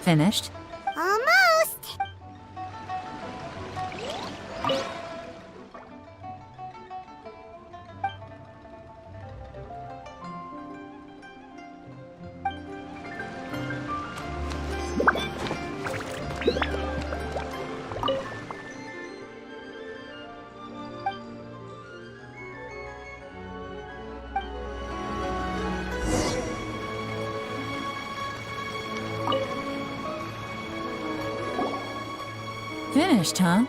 Finished? Almost! Finished, huh?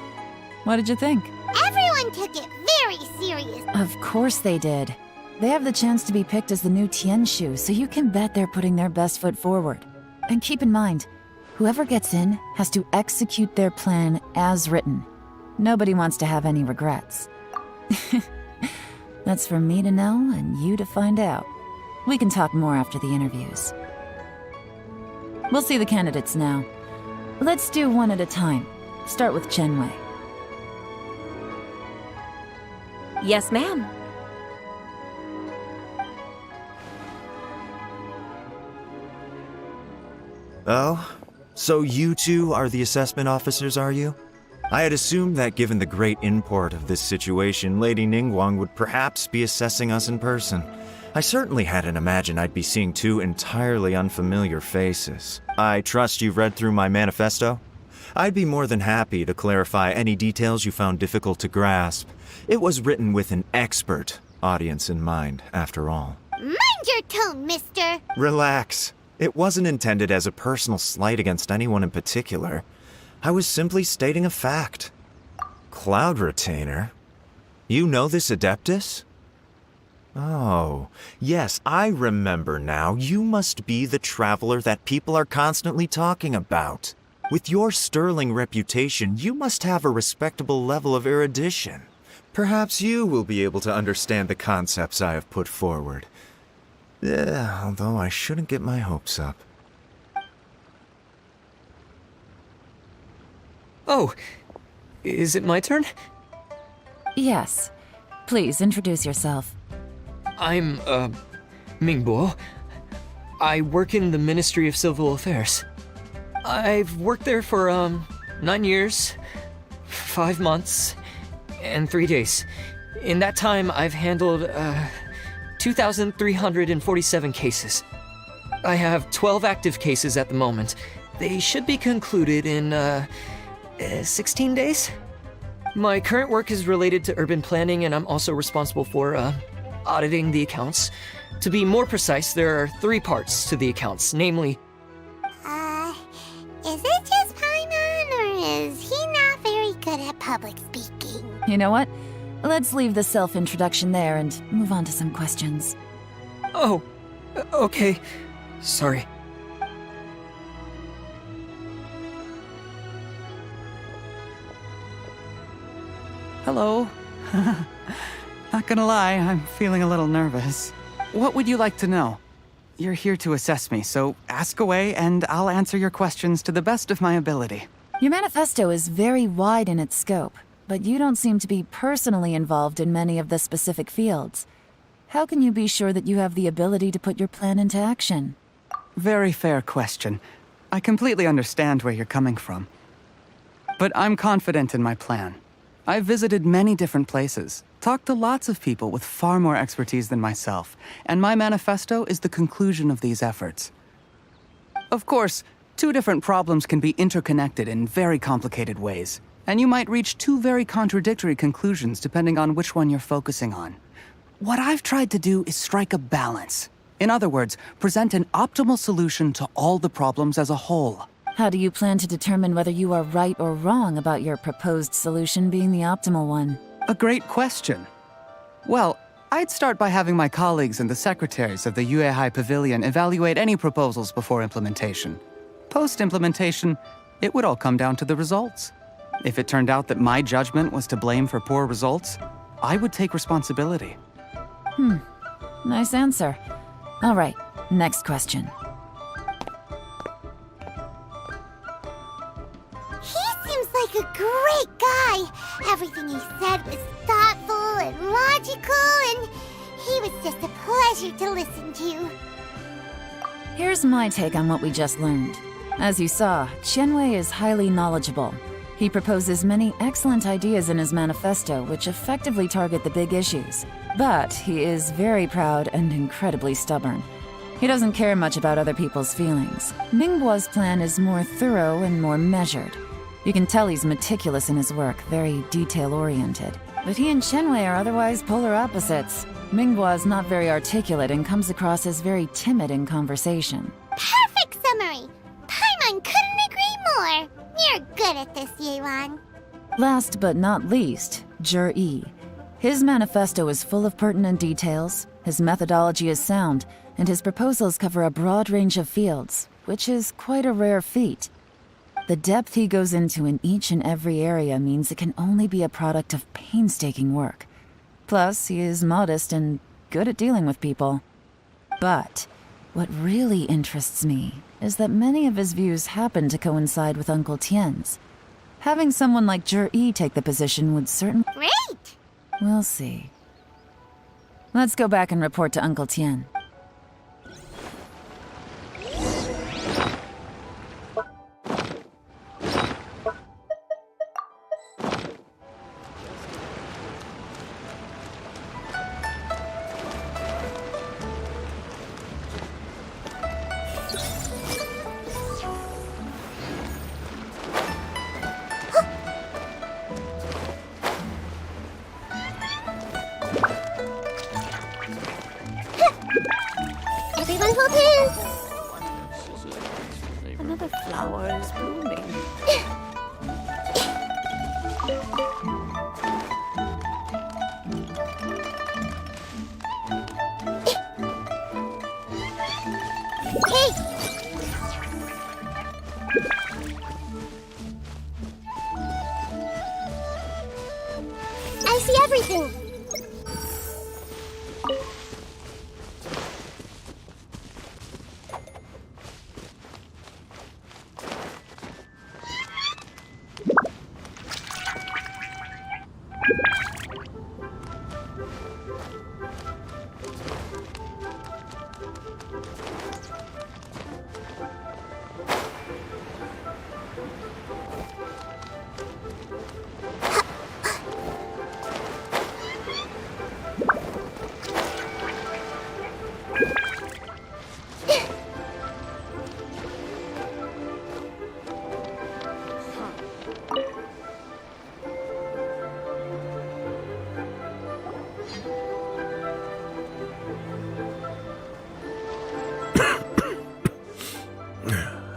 What did you think? Everyone took it very serious. Of course they did. They have the chance to be picked as the new Tianshu, so you can bet they're putting their best foot forward. And keep in mind, whoever gets in has to execute their plan as written. Nobody wants to have any regrets. That's for me to know and you to find out. We can talk more after the interviews. We'll see the candidates now. Let's do one at a time. Start with Chenwei. Yes, ma'am. Oh? So you two are the assessment officers, are you? I had assumed that given the great import of this situation, Lady Ningguang would perhaps be assessing us in person. I certainly hadn't imagined I'd be seeing two entirely unfamiliar faces. I trust you've read through my manifesto? I'd be more than happy to clarify any details you found difficult to grasp. It was written with an expert audience in mind, after all. Mind your tone, mister! Relax. It wasn't intended as a personal slight against anyone in particular. I was simply stating a fact. Cloud Retainer? You know this Adeptus? Oh, yes, I remember now. You must be the traveler that people are constantly talking about. With your sterling reputation, you must have a respectable level of erudition. Perhaps you will be able to understand the concepts I have put forward. Yeah, although I shouldn't get my hopes up. Oh, is it my turn? Yes. Please, introduce yourself. I'm, Mingbo. I work in the Ministry of Civil Affairs. I've worked there for, 9 years, 5 months, and 3 days. In that time, I've handled, 2,347 cases. I have 12 active cases at the moment. They should be concluded in, 16 days? My current work is related to urban planning, and I'm also responsible for, auditing the accounts. To be more precise, there are 3 parts to the accounts, namely... Is it just Paimon, or is he not very good at public speaking? You know what? Let's leave the self-introduction there and move on to some questions. Oh, okay. Sorry. Hello. Not gonna lie, I'm feeling a little nervous. What would you like to know? You're here to assess me, so ask away and I'll answer your questions to the best of my ability. Your manifesto is very wide in its scope, but you don't seem to be personally involved in many of the specific fields. How can you be sure that you have the ability to put your plan into action? Very fair question. I completely understand where you're coming from. But I'm confident in my plan. I've visited many different places, talked to lots of people with far more expertise than myself, and my manifesto is the conclusion of these efforts. Of course, 2 different problems can be interconnected in very complicated ways, and you might reach 2 very contradictory conclusions depending on which one you're focusing on. What I've tried to do is strike a balance. In other words, present an optimal solution to all the problems as a whole. How do you plan to determine whether you are right or wrong about your proposed solution being the optimal one? A great question. Well, I'd start by having my colleagues and the secretaries of the Yuehai Pavilion evaluate any proposals before implementation. Post-implementation, it would all come down to the results. If it turned out that my judgment was to blame for poor results, I would take responsibility. Nice answer. All right, next question. He seems like a great guy. Everything he said was thoughtful and logical, and he was just a pleasure to listen to. Here's my take on what we just learned. As you saw, Qianwei is highly knowledgeable. He proposes many excellent ideas in his manifesto which effectively target the big issues. But he is very proud and incredibly stubborn. He doesn't care much about other people's feelings. Mingbo's plan is more thorough and more measured. You can tell he's meticulous in his work, very detail-oriented. But he and Qianwei are otherwise polar opposites. Mingbo is not very articulate and comes across as very timid in conversation. Perfect summary! Paimon couldn't agree more! You're good at this, Yelan. Last but not least, Yi. His manifesto is full of pertinent details, his methodology is sound, and his proposals cover a broad range of fields, which is quite a rare feat. The depth he goes into in each and every area means it can only be a product of painstaking work. Plus, he is modest and good at dealing with people. But what really interests me is that many of his views happen to coincide with Uncle Tien's. Having someone like Yi take the position would certainly... Great! We'll see. Let's go back and report to Uncle Tien. Everyone hold hands! Another flower is blooming. Hey! I see everything!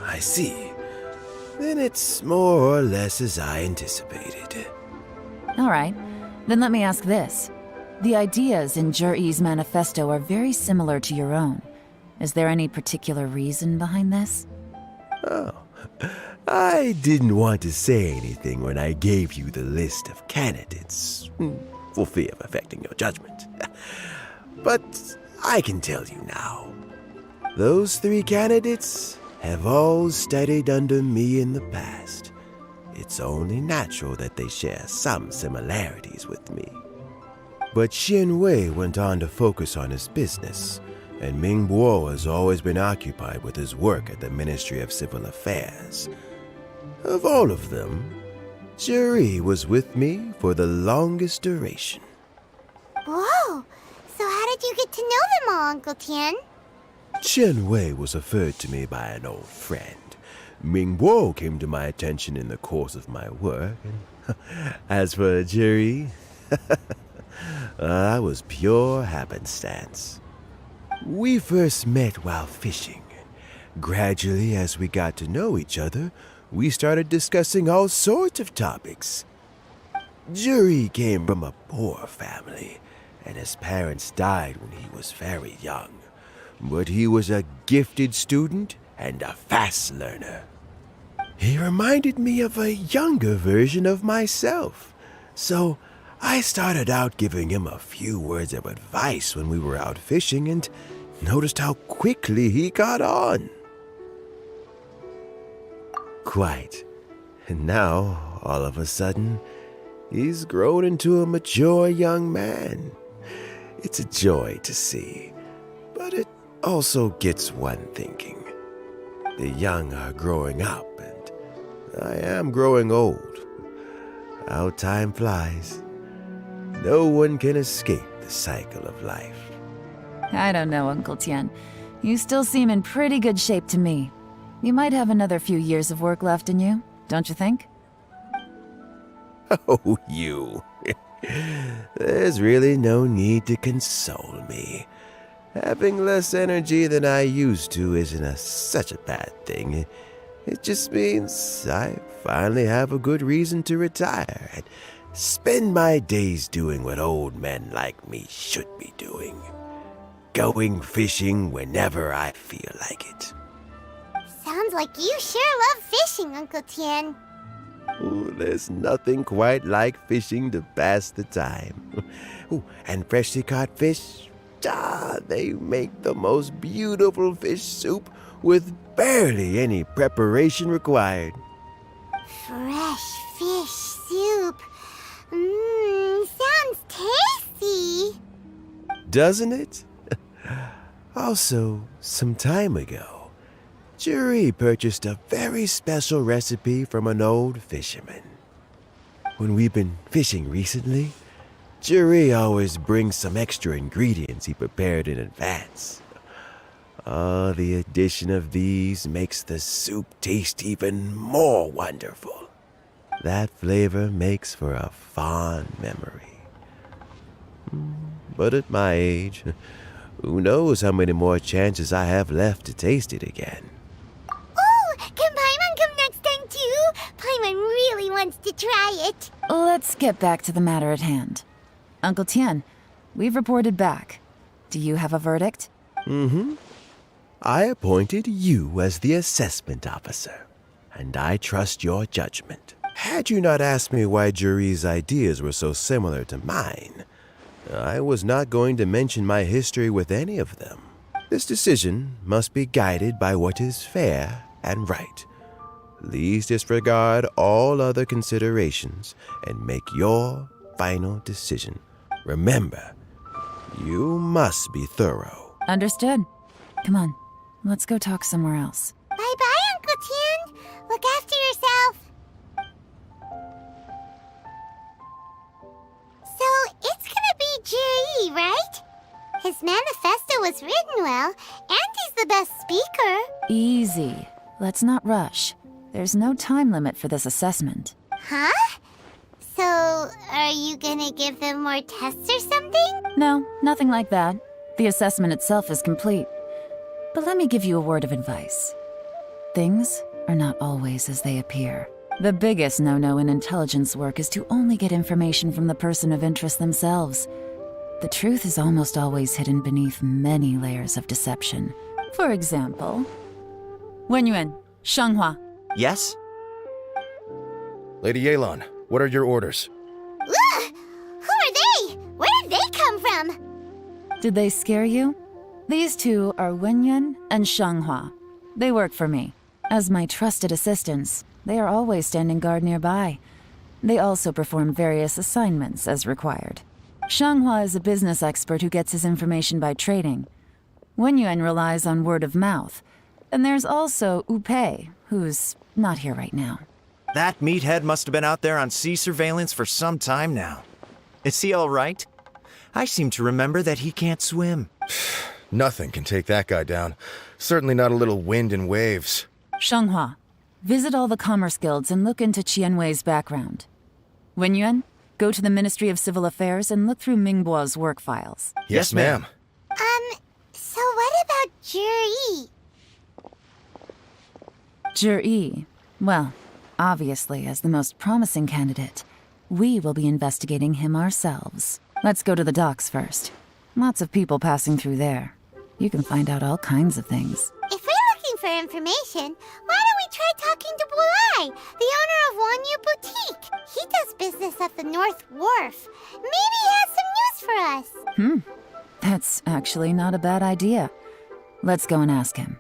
I see. Then it's more or less as I anticipated. All right, then let me ask this. The ideas in Yi's manifesto are very similar to your own. Is there any particular reason behind this? Oh, I didn't want to say anything when I gave you the list of candidates, for fear of affecting your judgment. But I can tell you now. Those 3 candidates have all studied under me in the past. It's only natural that they share some similarities with me. But Qianwei went on to focus on his business, and Mingbo has always been occupied with his work at the Ministry of Civil Affairs. Of all of them, Yi was with me for the longest duration. Whoa! So how did you get to know them all, Uncle Tien? Qianwei was referred to me by an old friend. Mingbo came to my attention in the course of my work, and as for Yi, that was pure happenstance. We first met while fishing. Gradually, as we got to know each other, we started discussing all sorts of topics. Yi came from a poor family, and his parents died when he was very young. But he was a gifted student and a fast learner. He reminded me of a younger version of myself, so I started out giving him a few words of advice when we were out fishing and noticed how quickly he got on. Quite. And now, all of a sudden, he's grown into a mature young man. It's a joy to see, but it also gets one thinking. The young are growing up, and I am growing old. How time flies. No one can escape the cycle of life. I don't know, Uncle Tien. You still seem in pretty good shape to me. You might have another few years of work left in you, don't you think? Oh, you. There's really no need to console me. Having less energy than I used to isn't such a bad thing. It just means I finally have a good reason to retire and spend my days doing what old men like me should be doing. Going fishing whenever I feel like it. Sounds like you sure love fishing, Uncle Tien. Ooh, there's nothing quite like fishing to pass the time. Ooh, and freshly caught fish, they make the most beautiful fish soup with barely any preparation required. Fresh fish soup. Sounds tasty. Doesn't it? Also, some time ago, Juri purchased a very special recipe from an old fisherman. When we've been fishing recently, Juri always brings some extra ingredients he prepared in advance. The addition of these makes the soup taste even more wonderful. That flavor makes for a fond memory. But at my age, who knows how many more chances I have left to taste it again. Oh, can Paimon come next time too? Paimon really wants to try it. Let's get back to the matter at hand. Uncle Tien, we've reported back. Do you have a verdict? I appointed you as the assessment officer, and I trust your judgment. Had you not asked me why Juri's ideas were so similar to mine, I was not going to mention my history with any of them. This decision must be guided by what is fair and right. Please disregard all other considerations and make your final decision. Remember, you must be thorough. Understood. Come on, let's go talk somewhere else. Bye-bye, Uncle Tien. Look after yourself. So, it's gonna be Jiri, right? His manifesto was written well, and he's the best speaker. Easy. Let's not rush. There's no time limit for this assessment. Huh? So, are you gonna give them more tests or something? No, nothing like that. The assessment itself is complete. But let me give you a word of advice. Things are not always as they appear. The biggest no-no in intelligence work is to only get information from the person of interest themselves. The truth is almost always hidden beneath many layers of deception. For example, Wenyuan, Shanghua. Yes? Lady Yelan, what are your orders? Ugh! Who are they? Where did they come from? Did they scare you? These two are Wenyuan and Shanghua. They work for me. As my trusted assistants, they are always standing guard nearby. They also perform various assignments as required. Shanghua is a business expert who gets his information by trading. Wenyuan relies on word of mouth. And there's also Upei, who's not here right now. That meathead must have been out there on sea surveillance for some time now. Is he all right? I seem to remember that he can't swim. Nothing can take that guy down. Certainly not a little wind and waves. Shanghua, visit all the commerce guilds and look into Qianwei's background. Wenyuan, go to the Ministry of Civil Affairs and look through Mingbo's work files. Yes, ma'am. So what about Juri? Juri, well, obviously, as the most promising candidate, we will be investigating him ourselves. Let's go to the docks first. Lots of people passing through there. You can find out all kinds of things. If we're looking for information, why don't we try talking to Bulai, the owner of Wanyu Boutique? He does business at the North Wharf. Maybe he has some news for us. That's actually not a bad idea. Let's go and ask him.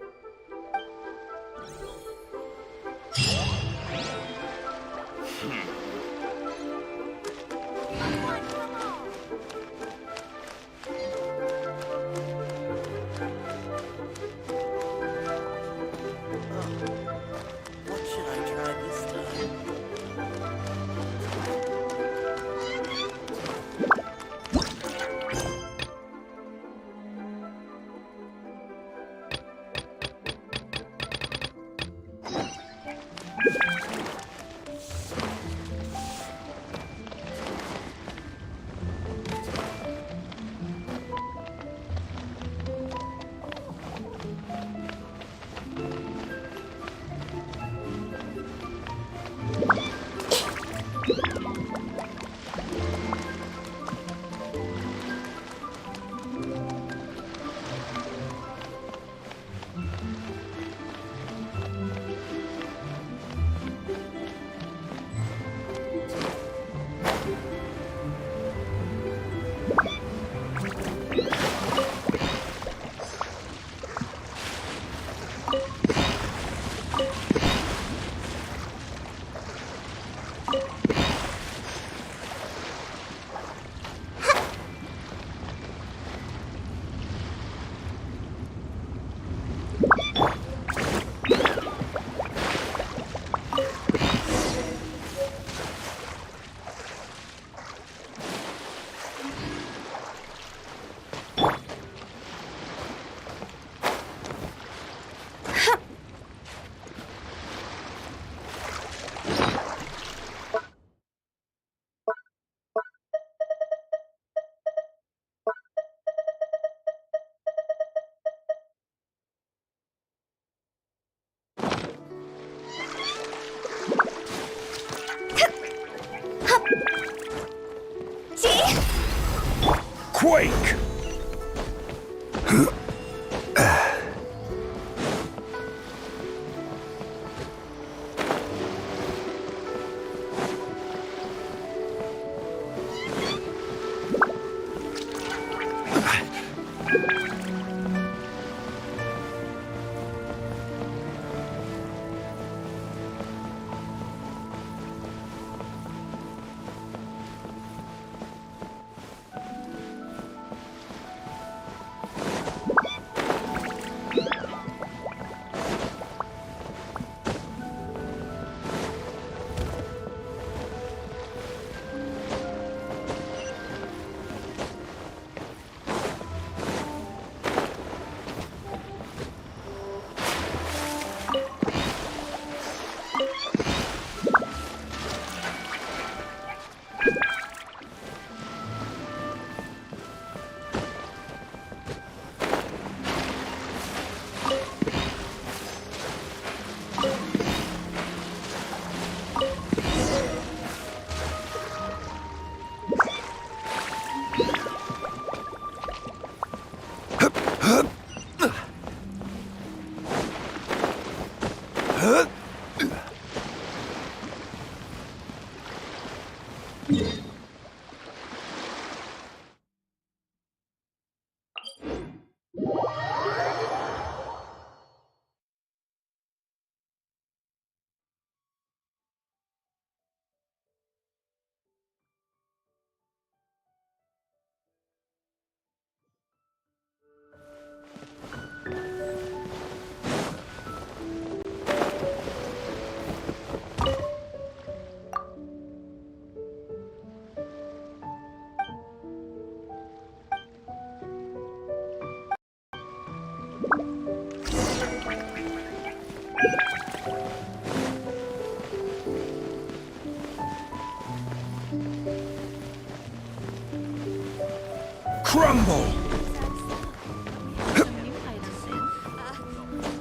Quake! Crumble!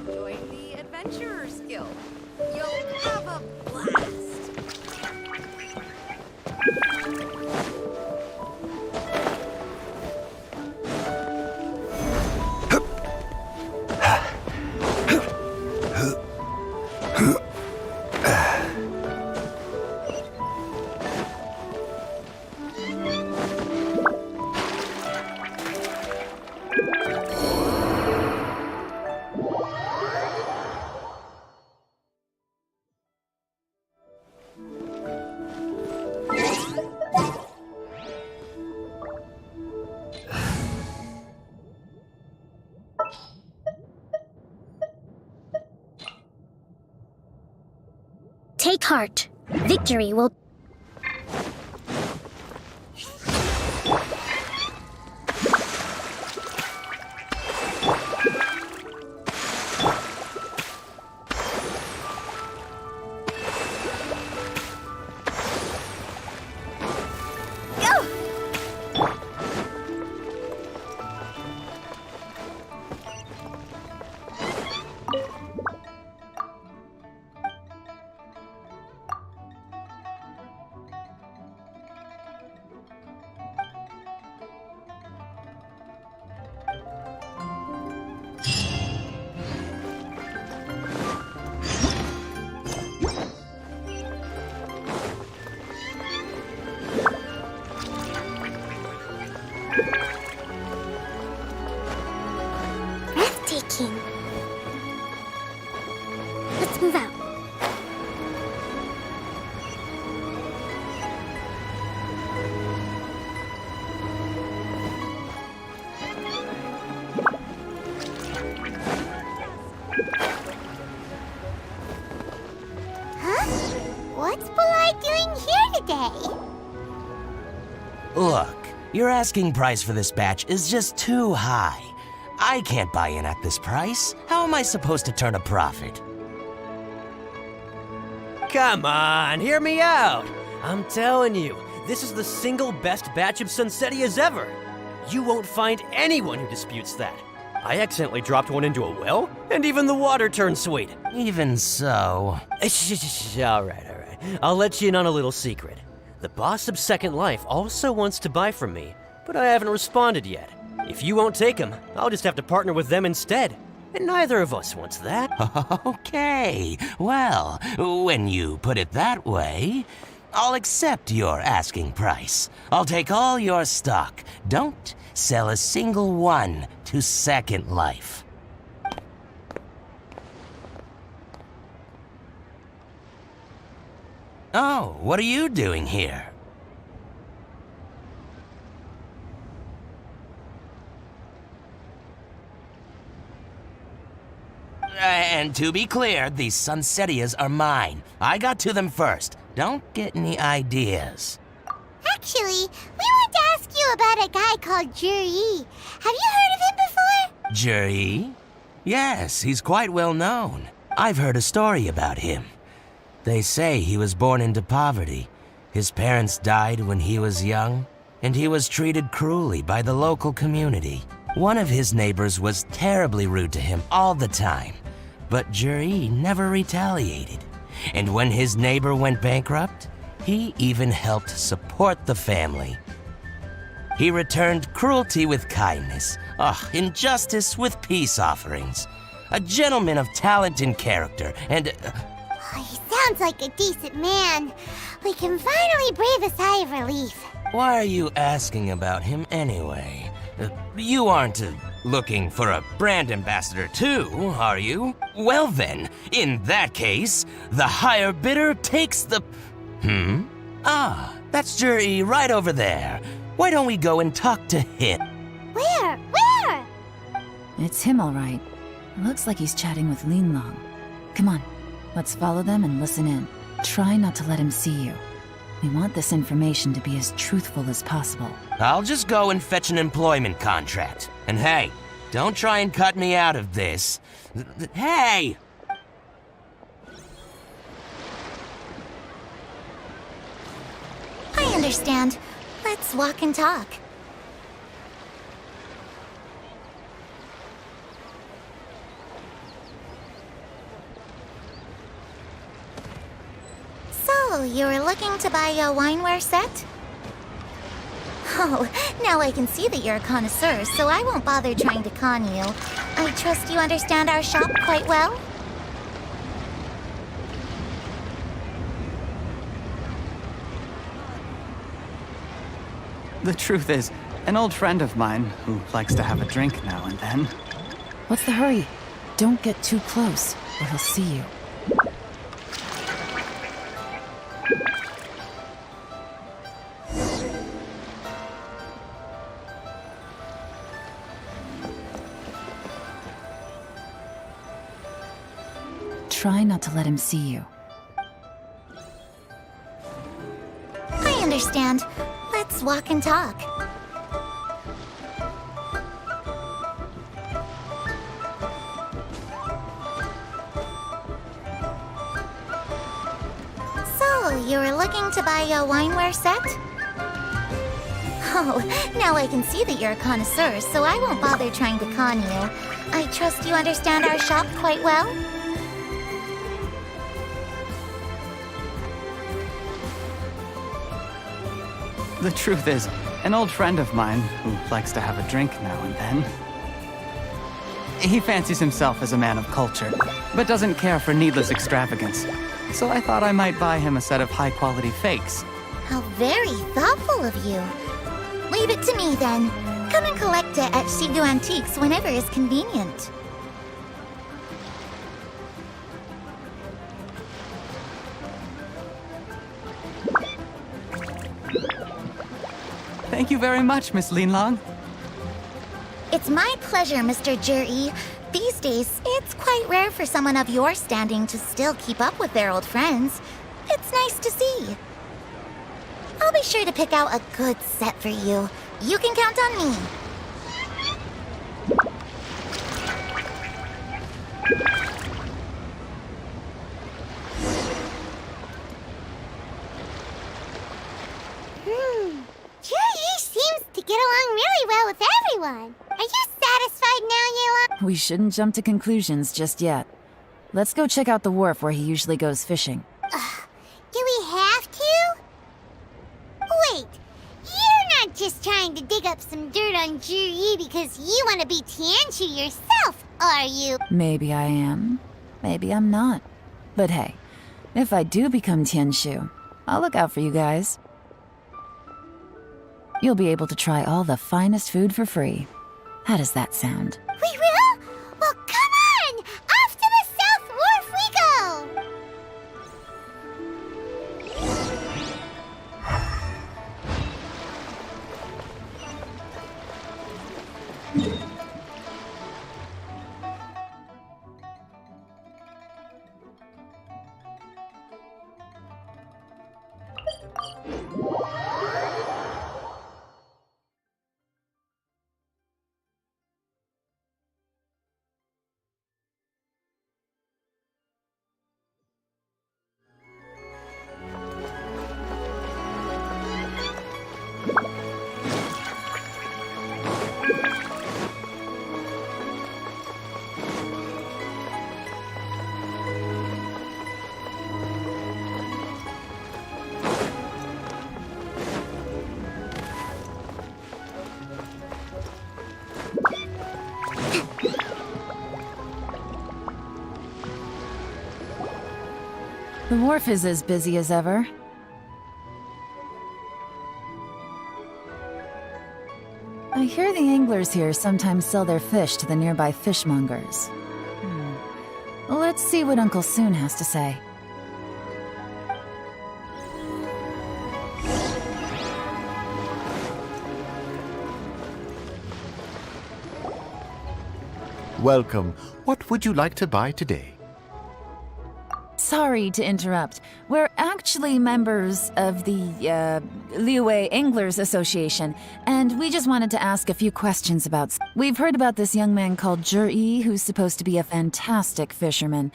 Join the Adventurers Guild. You'll have a blast. Take heart. Victory will... Breathtaking. Let's move out. What's Bulai doing here today? Look, your asking price for this batch is just too high. I can't buy in at this price. How am I supposed to turn a profit? Come on, hear me out. I'm telling you, this is the single best batch of Sunsetias ever. You won't find anyone who disputes that. I accidentally dropped one into a well, and even the water turned sweet. Even so... All right. I'll let you in on a little secret. The boss of Second Life also wants to buy from me, but I haven't responded yet. If you won't take him, I'll just have to partner with them instead. And neither of us wants that. Okay, well, when you put it that way, I'll accept your asking price. I'll take all your stock. Don't sell a single one to Second Life. Oh, what are you doing here? And to be clear, these Sunsetias are mine. I got to them first. Don't get any ideas. Actually, we want to ask you about a guy called Juri. Have you heard of him before? Juri? Yes, he's quite well known. I've heard a story about him. They say he was born into poverty. His parents died when he was young, and he was treated cruelly by the local community. One of his neighbors was terribly rude to him all the time, but Juri never retaliated. And when his neighbor went bankrupt, he even helped support the family. He returned cruelty with kindness, injustice with peace offerings. A gentleman of talent and character, and... He sounds like a decent man. We can finally breathe a sigh of relief. Why are you asking about him anyway? You aren't looking for a brand ambassador too, are you? Well then, in that case, the higher bidder takes the... Ah, that's Juri right over there. Why don't we go and talk to him? Where? It's him, all right. Looks like he's chatting with Yelan. Come on, let's follow them and listen in. Try not to let him see you. We want this information to be as truthful as possible. I'll just go and fetch an employment contract. And hey, don't try and cut me out of this. Hey! I understand. Let's walk and talk. So, you were looking to buy a wineware set? Oh, now I can see that you're a connoisseur, so I won't bother trying to con you. I trust you understand our shop quite well? The truth is, an old friend of mine who likes to have a drink now and then. What's the hurry? Don't get too close, or he'll see you. Try not to let him see you. I understand. Let's walk and talk. So, you were looking to buy a wineware set? Oh, now I can see that you're a connoisseur, so I won't bother trying to con you. I trust you understand our shop quite well? The truth is, an old friend of mine who likes to have a drink now and then. He fancies himself as a man of culture, but doesn't care for needless extravagance. So I thought I might buy him a set of high-quality fakes. How very thoughtful of you. Leave it to me then. Come and collect it at Shigu Antiques whenever is convenient. Thank you very much, Miss Linlong. It's my pleasure, Mr. Juri. These days, it's quite rare for someone of your standing to still keep up with their old friends. It's nice to see. I'll be sure to pick out a good set for you. You can count on me. Juri seems to get along really well with everyone. Are you satisfied now, Yelan? We shouldn't jump to conclusions just yet. Let's go check out the wharf where he usually goes fishing. Do we have to? Wait, you're not just trying to dig up some dirt on Juri because you want to be Tianshu yourself, are you? Maybe I am. Maybe I'm not. But hey, if I do become Tianshu, I'll look out for you guys. You'll be able to try all the finest food for free. How does that sound? We will? Well, come on! Off to the South Wharf we go! The wharf is as busy as ever. I hear the anglers here sometimes sell their fish to the nearby fishmongers. Let's see what Uncle Soon has to say. Welcome. What would you like to buy today? Sorry to interrupt. We're actually members of the, Liyue Anglers Association, and we just wanted to ask a few questions about... We've heard about this young man called Juri, who's supposed to be a fantastic fisherman.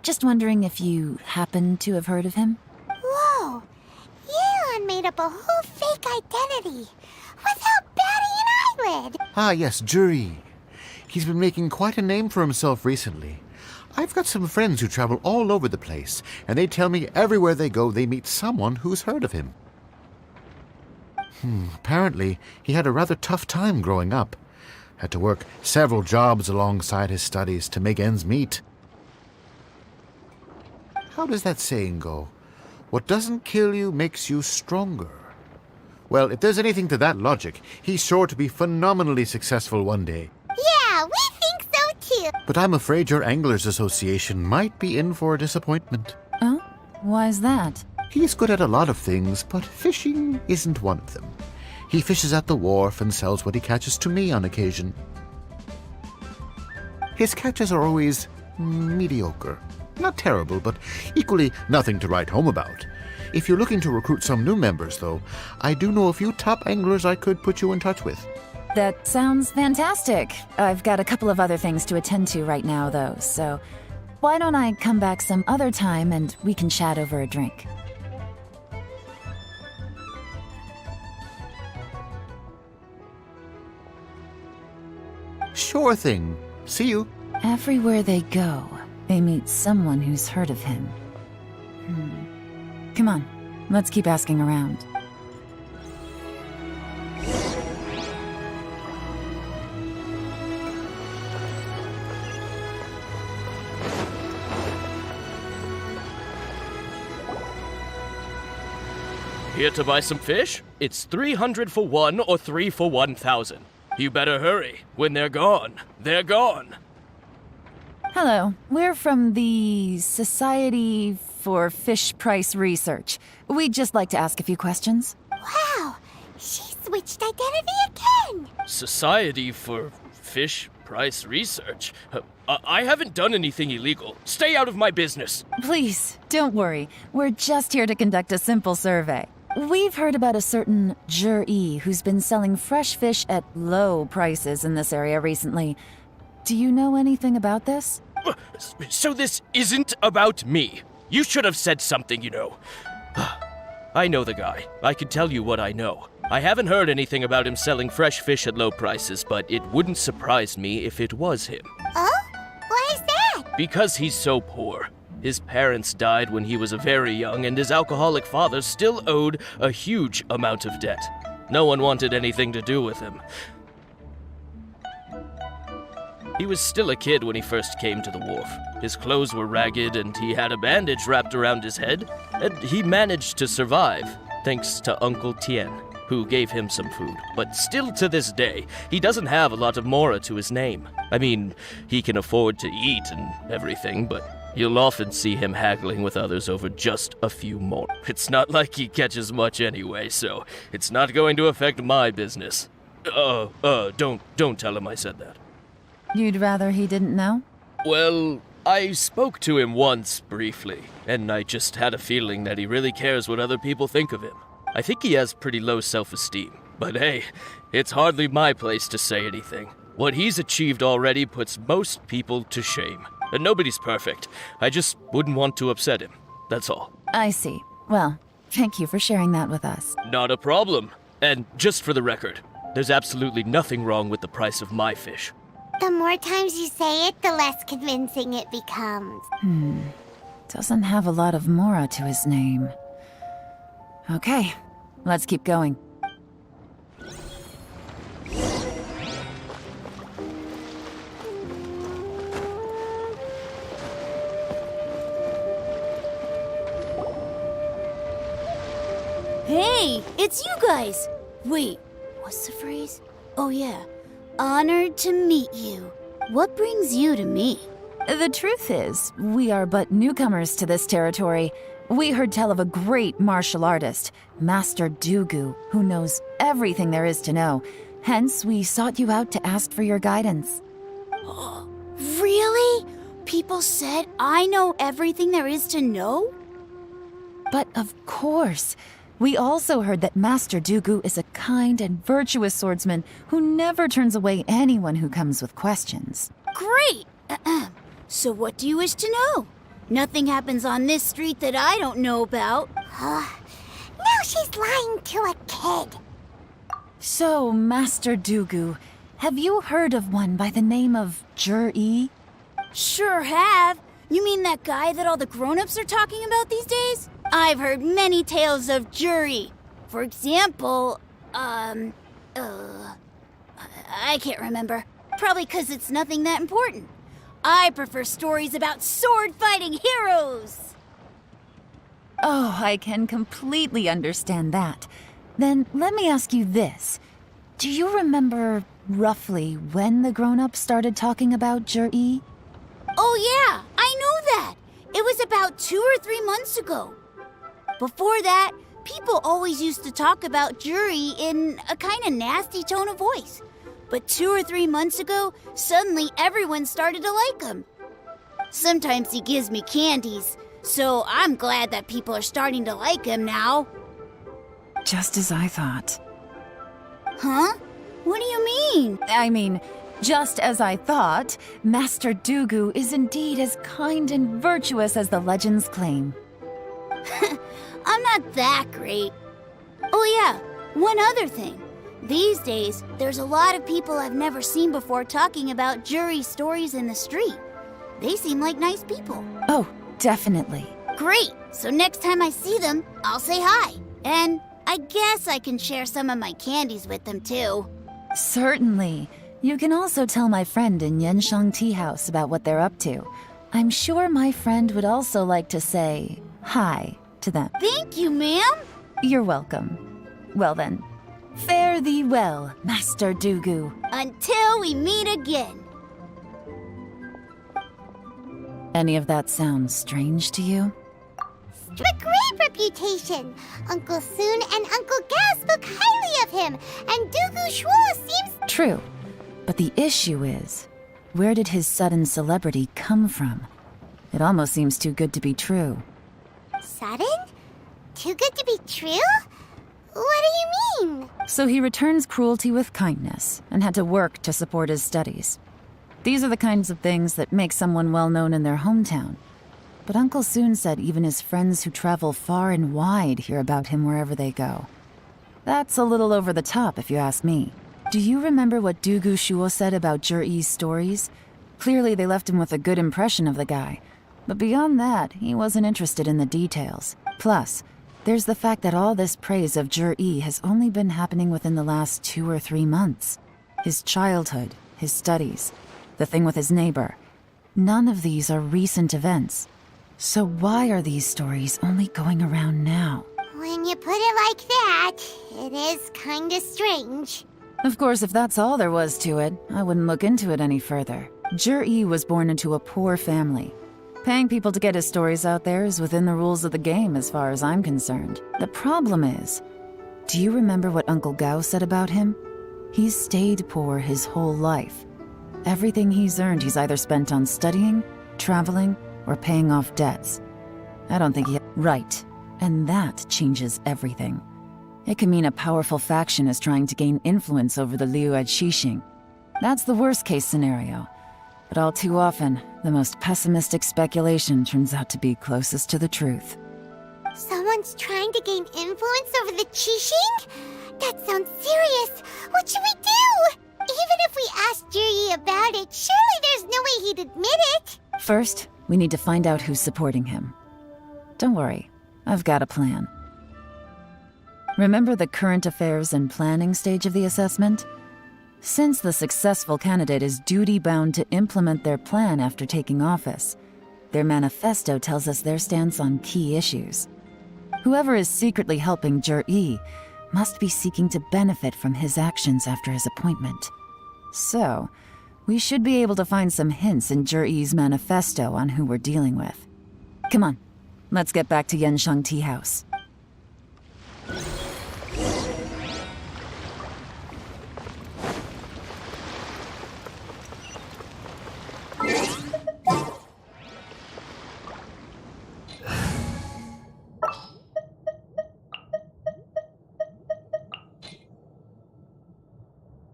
Just wondering if you happen to have heard of him? Whoa! Yelan made up a whole fake identity without batting an eyelid! Ah, yes, Juri. He's been making quite a name for himself recently. I've got some friends who travel all over the place, and they tell me everywhere they go they meet someone who's heard of him. Apparently, he had a rather tough time growing up. Had to work several jobs alongside his studies to make ends meet. How does that saying go? What doesn't kill you makes you stronger. Well, if there's anything to that logic, he's sure to be phenomenally successful one day. Yeah, we think so too! But I'm afraid your Anglers Association might be in for a disappointment. Oh? Why's that? He's good at a lot of things, but fishing isn't one of them. He fishes at the wharf and sells what he catches to me on occasion. His catches are always mediocre. Not terrible, but equally nothing to write home about. If you're looking to recruit some new members, though, I do know a few top anglers I could put you in touch with. That sounds fantastic. I've got a couple of other things to attend to right now, though, so why don't I come back some other time and we can chat over a drink? Sure thing. See you. Everywhere they go, they meet someone who's heard of him. Come on, let's keep asking around. Here to buy some fish? It's 300 for one or 3 for 1,000. You better hurry. When they're gone, they're gone. Hello, we're from the Society for Fish Price Research. We'd just like to ask a few questions. Wow, she switched identity again! Society for Fish Price Research? I haven't done anything illegal. Stay out of my business. Please, don't worry. We're just here to conduct a simple survey. We've heard about a certain Jur-E who's been selling fresh fish at low prices in this area recently. Do you know anything about this? So this isn't about me. You should have said something, you know. I know the guy. I can tell you what I know. I haven't heard anything about him selling fresh fish at low prices, but it wouldn't surprise me if it was him. Oh? Why is that? Because he's so poor. His parents died when he was very young, and his alcoholic father still owed a huge amount of debt. No one wanted anything to do with him. He was still a kid when he first came to the wharf. His clothes were ragged, and he had a bandage wrapped around his head. And he managed to survive, thanks to Uncle Tien, who gave him some food. But still to this day, he doesn't have a lot of mora to his name. I mean, he can afford to eat and everything, but you'll often see him haggling with others over just a few more. It's not like he catches much anyway, so it's not going to affect my business. Don't tell him I said that. You'd rather he didn't know? Well, I spoke to him once, briefly, and I just had a feeling that he really cares what other people think of him. I think he has pretty low self-esteem, but hey, it's hardly my place to say anything. What he's achieved already puts most people to shame. And nobody's perfect. I just wouldn't want to upset him. That's all. I see. Well, thank you for sharing that with us. Not a problem. And just for the record, there's absolutely nothing wrong with the price of my fish. The more times you say it, the less convincing it becomes. Doesn't have a lot of mora to his name. Okay, let's keep going. Hey, it's you guys! Wait, what's the phrase? Oh yeah, honored to meet you. What brings you to me? The truth is, we are but newcomers to this territory. We heard tell of a great martial artist, Master Dugu, who knows everything there is to know. Hence, we sought you out to ask for your guidance. Really? People said I know everything there is to know? But of course. We also heard that Master Dugu is a kind and virtuous swordsman who never turns away anyone who comes with questions. Great! So what do you wish to know? Nothing happens on this street that I don't know about. Now she's lying to a kid. So, Master Dugu, have you heard of one by the name of Jur-E? Sure have. You mean that guy that all the grown-ups are talking about these days? I've heard many tales of Jur-E. For example, I can't remember. Probably 'cause it's nothing that important. I prefer stories about sword-fighting heroes. Oh, I can completely understand that. Then let me ask you this. Do you remember roughly when the grown-ups started talking about Jur-E? Oh yeah, I know that. It was about 2 or 3 months ago. Before that, people always used to talk about Jur-E in a kind of nasty tone of voice. But 2 or 3 months ago, suddenly everyone started to like him. Sometimes he gives me candies, so I'm glad that people are starting to like him now. Just as I thought. Huh? What do you mean? I mean, just as I thought, Master Dugu is indeed as kind and virtuous as the legends claim. I'm not that great. Oh yeah, one other thing. These days, there's a lot of people I've never seen before talking about Jur-E stories in the street. They seem like nice people. Oh, definitely. Great! So next time I see them, I'll say hi. And I guess I can share some of my candies with them too. Certainly. You can also tell my friend in Yenshan Tea House about what they're up to. I'm sure my friend would also like to say hi to them. Thank you, ma'am! You're welcome. Well then, fare thee well, Master Dugu. Until we meet again. Any of that sound strange to you? A great reputation. Uncle Soon and Uncle Gao spoke highly of him, and Dugu Shuo seems... True. But the issue is, where did his sudden celebrity come from? It almost seems too good to be true. Sudden? Too good to be true? What do you mean? So he returns cruelty with kindness, and had to work to support his studies. These are the kinds of things that make someone well known in their hometown. But Uncle Soon said even his friends who travel far and wide hear about him wherever they go. That's a little over the top, if you ask me. Do you remember what Dugu Shuo said about Zhiyi's stories? Clearly they left him with a good impression of the guy. But beyond that, he wasn't interested in the details. Plus, there's the fact that all this praise of Zhiyi has only been happening within the last 2 or 3 months. His childhood, his studies, the thing with his neighbor. None of these are recent events. So why are these stories only going around now? When you put it like that, it is kinda strange. Of course, if that's all there was to it, I wouldn't look into it any further. Zhiyi was born into a poor family. Paying people to get his stories out there is within the rules of the game as far as I'm concerned. The problem is, do you remember what Uncle Gao said about him? He's stayed poor his whole life. Everything he's earned he's either spent on studying, traveling, or paying off debts. I don't think he... Right. And that changes everything. It can mean a powerful faction is trying to gain influence over the Liu at Xixing. That's the worst-case scenario. But all too often, the most pessimistic speculation turns out to be closest to the truth. Someone's trying to gain influence over the Qixing? That sounds serious. What should we do? Even if we asked Zhiyi about it, surely there's no way he'd admit it. First, we need to find out who's supporting him. Don't worry, I've got a plan. Remember the current affairs and planning stage of the assessment? Since the successful candidate is duty-bound to implement their plan after taking office, their manifesto tells us their stance on key issues. Whoever is secretly helping Zhiyi must be seeking to benefit from his actions after his appointment. So, we should be able to find some hints in Zhiyi's manifesto on who we're dealing with. Come on, let's get back to Yenshang Tea House.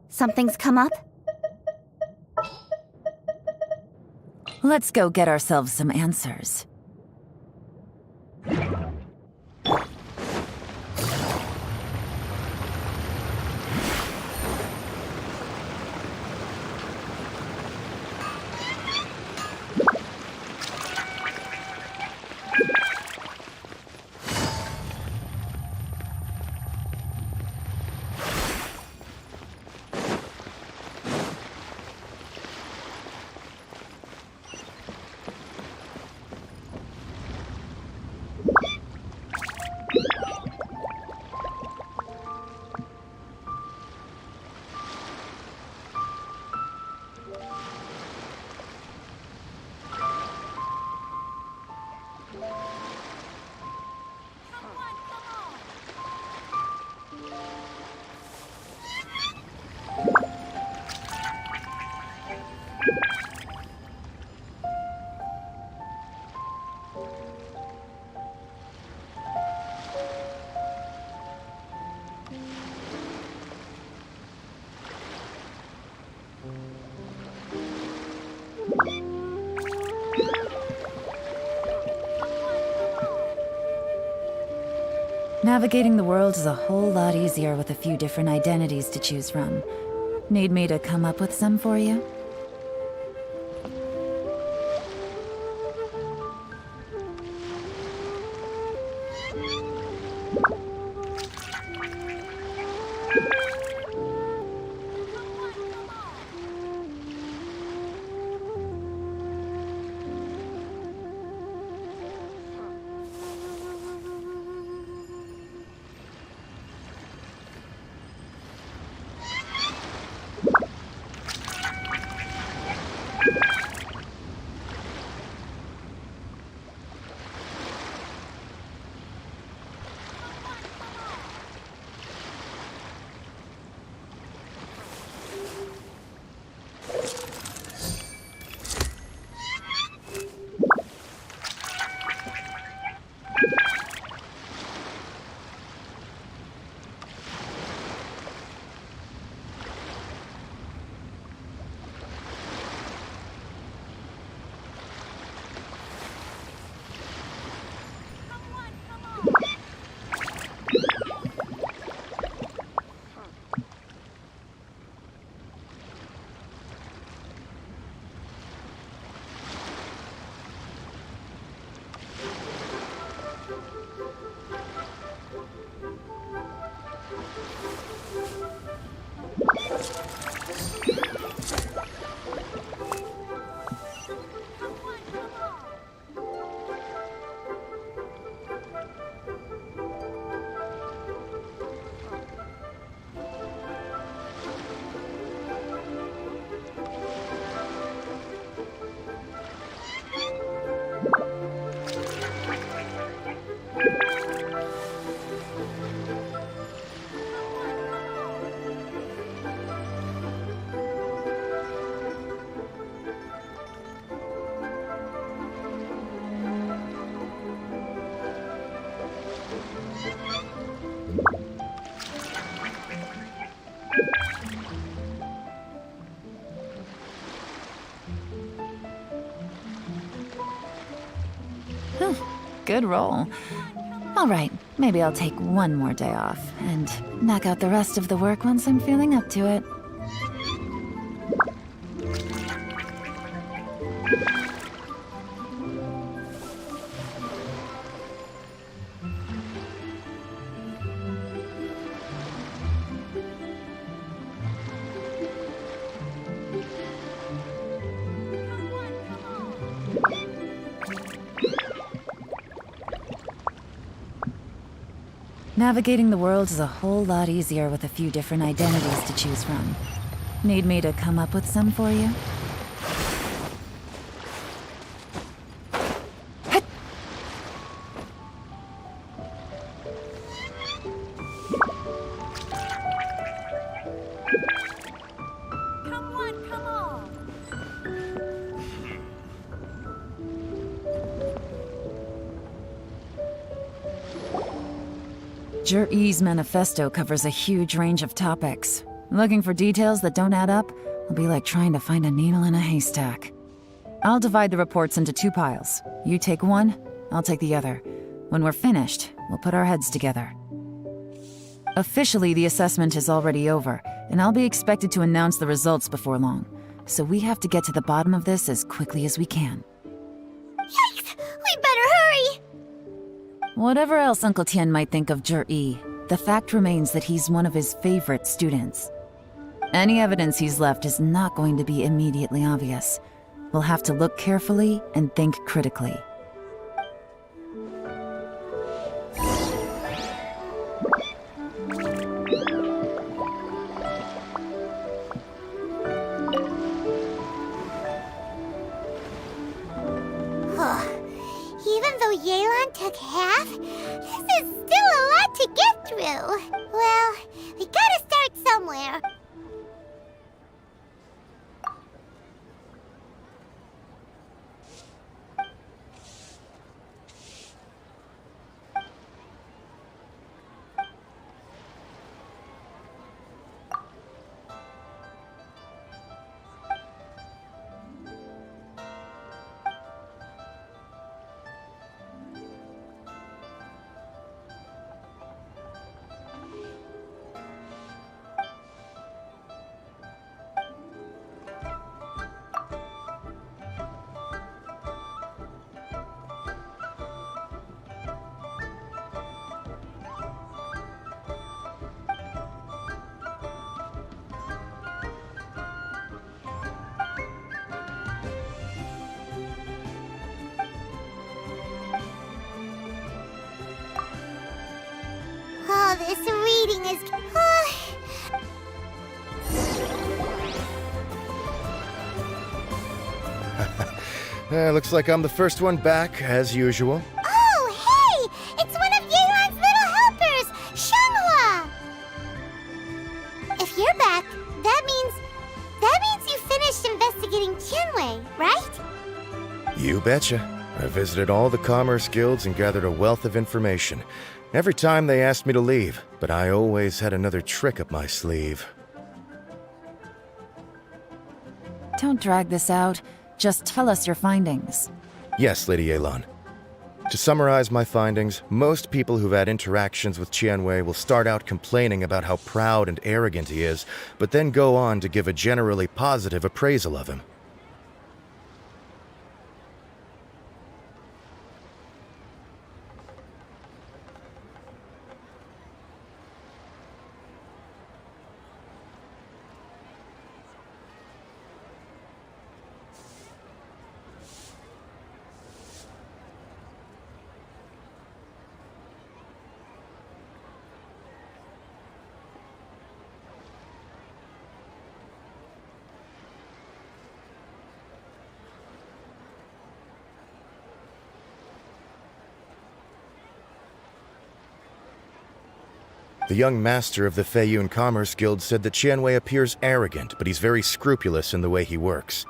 Something's come up? Let's go get ourselves some answers. Navigating the world is a whole lot easier with a few different identities to choose from. Need me to come up with some for you? Good roll. All right, maybe I'll take one more day off and knock out the rest of the work once I'm feeling up to it. Navigating the world is a whole lot easier with a few different identities to choose from. Need me to come up with some for you? Jur-E's manifesto covers a huge range of topics. Looking for details that don't add up will be like trying to find a needle in a haystack. I'll divide the reports into 2 piles. You take one, I'll take the other. When we're finished, we'll put our heads together. Officially, the assessment is already over, and I'll be expected to announce the results before long. So we have to get to the bottom of this as quickly as we can. Yikes! We better hurry! Whatever else Uncle Tien might think of Jur-E, the fact remains that he's one of his favorite students. Any evidence he's left is not going to be immediately obvious. We'll have to look carefully and think critically. Even though Yelan took half, this is still a lot to get through. Well, we gotta start somewhere. Oh, this reading is... Looks like I'm the first one back, as usual. Oh, hey! It's one of Yelan's little helpers, Shanghua! If you're back, that means you finished investigating Tianwei, right? You betcha. I visited all the commerce guilds and gathered a wealth of information. Every time they asked me to leave, but I always had another trick up my sleeve. Don't drag this out. Just tell us your findings. Yes, Lady Yelan. To summarize my findings, most people who've had interactions with Tianwei will start out complaining about how proud and arrogant he is, but then go on to give a generally positive appraisal of him. The young master of the Feiyun Commerce Guild said that Tianwei appears arrogant, but he's very scrupulous in the way he works.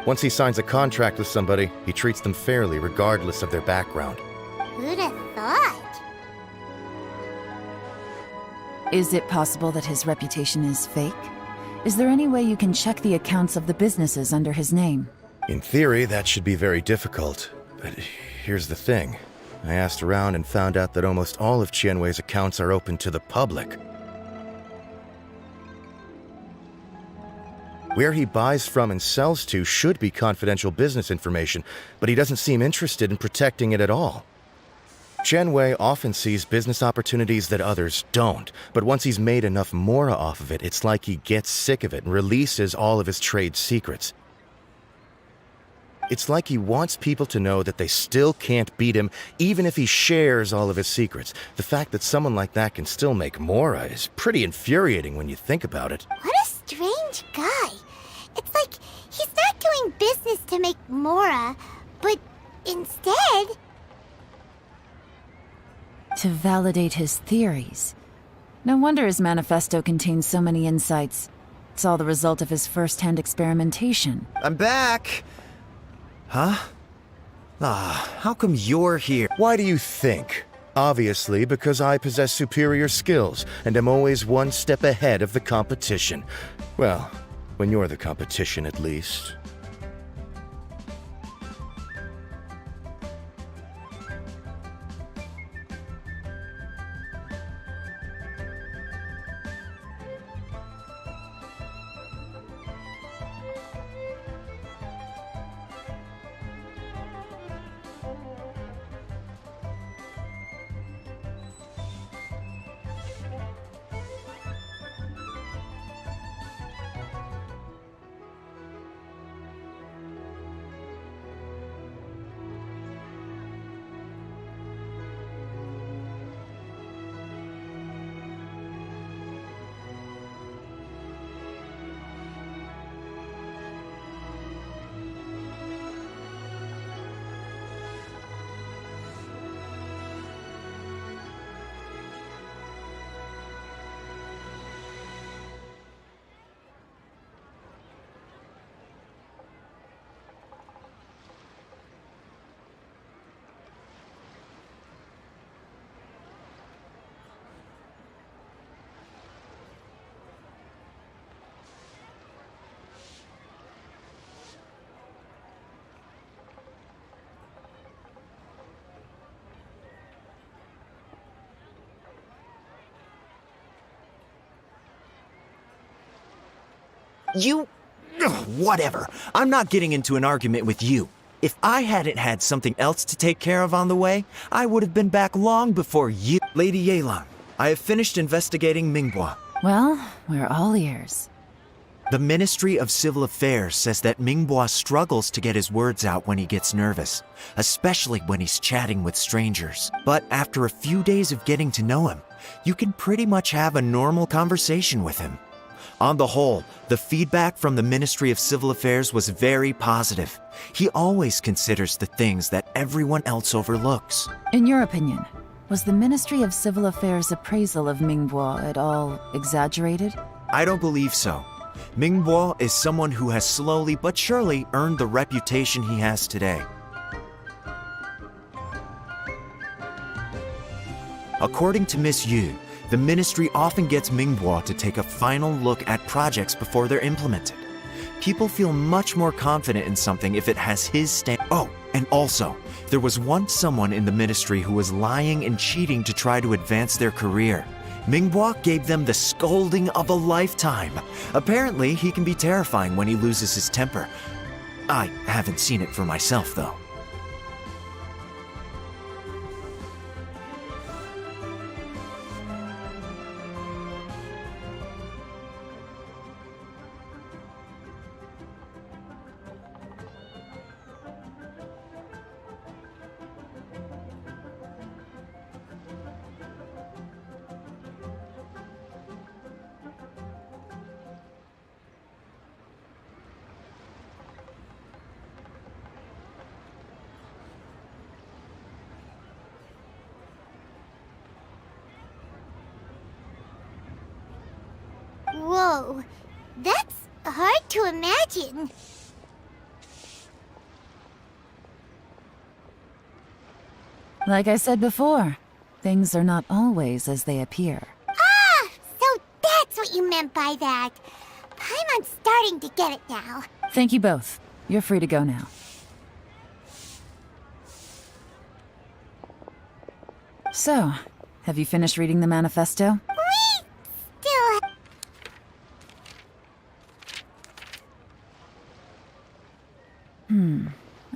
Once he signs a contract with somebody, he treats them fairly regardless of their background. Who'd have thought? Is it possible that his reputation is fake? Is there any way you can check the accounts of the businesses under his name? In theory, that should be very difficult. But here's the thing. I asked around and found out that almost all of Qianwei's accounts are open to the public. Where he buys from and sells to should be confidential business information, but he doesn't seem interested in protecting it at all. Qianwei often sees business opportunities that others don't, but once he's made enough mora off of it, it's like he gets sick of it and releases all of his trade secrets. It's like he wants people to know that they still can't beat him, even if he shares all of his secrets. The fact that someone like that can still make mora is pretty infuriating when you think about it. What a strange guy. It's like he's not doing business to make mora, but instead... To validate his theories. No wonder his manifesto contains so many insights. It's all the result of his first-hand experimentation. I'm back! Huh? How come you're here? Why do you think? Obviously, because I possess superior skills and am always one step ahead of the competition. Well, when you're the competition, at least. Whatever. I'm not getting into an argument with you. If I hadn't had something else to take care of on the way, I would have been back long before you. Lady Yelan, I have finished investigating Minghua. Well, we're all ears. The Ministry of Civil Affairs says that Minghua struggles to get his words out when he gets nervous, especially when he's chatting with strangers. But after a few days of getting to know him, you can pretty much have a normal conversation with him. On the whole, the feedback from the Ministry of Civil Affairs was very positive. He always considers the things that everyone else overlooks. In your opinion, was the Ministry of Civil Affairs' appraisal of Minghua at all exaggerated? I don't believe so. Minghua is someone who has slowly but surely earned the reputation he has today. According to Miss Yu, the ministry often gets Minghua to take a final look at projects before they're implemented. People feel much more confident in something if it has his stamp. Oh, and also, there was once someone in the ministry who was lying and cheating to try to advance their career. Minghua gave them the scolding of a lifetime. Apparently, he can be terrifying when he loses his temper. I haven't seen it for myself, though. Whoa, that's hard to imagine. Like I said before, things are not always as they appear. Ah! So that's what you meant by that. Paimon's starting to get it now. Thank you both. You're free to go now. So, have you finished reading the manifesto? We still...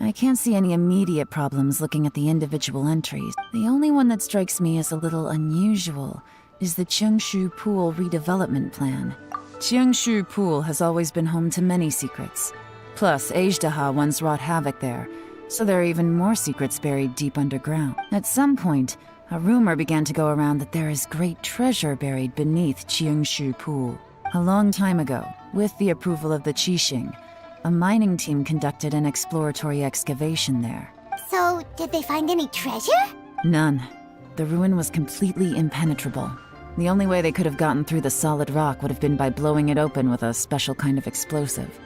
I can't see any immediate problems looking at the individual entries. The only one that strikes me as a little unusual is the Cheongshu Pool redevelopment plan. Cheongshu Pool has always been home to many secrets. Plus, Ajdaha once wrought havoc there, so there are even more secrets buried deep underground. At some point, a rumor began to go around that there is great treasure buried beneath Cheongshu Pool. A long time ago, with the approval of the Qixing, a mining team conducted an exploratory excavation there. So, did they find any treasure? None. The ruin was completely impenetrable. The only way they could have gotten through the solid rock would have been by blowing it open with a special kind of explosive.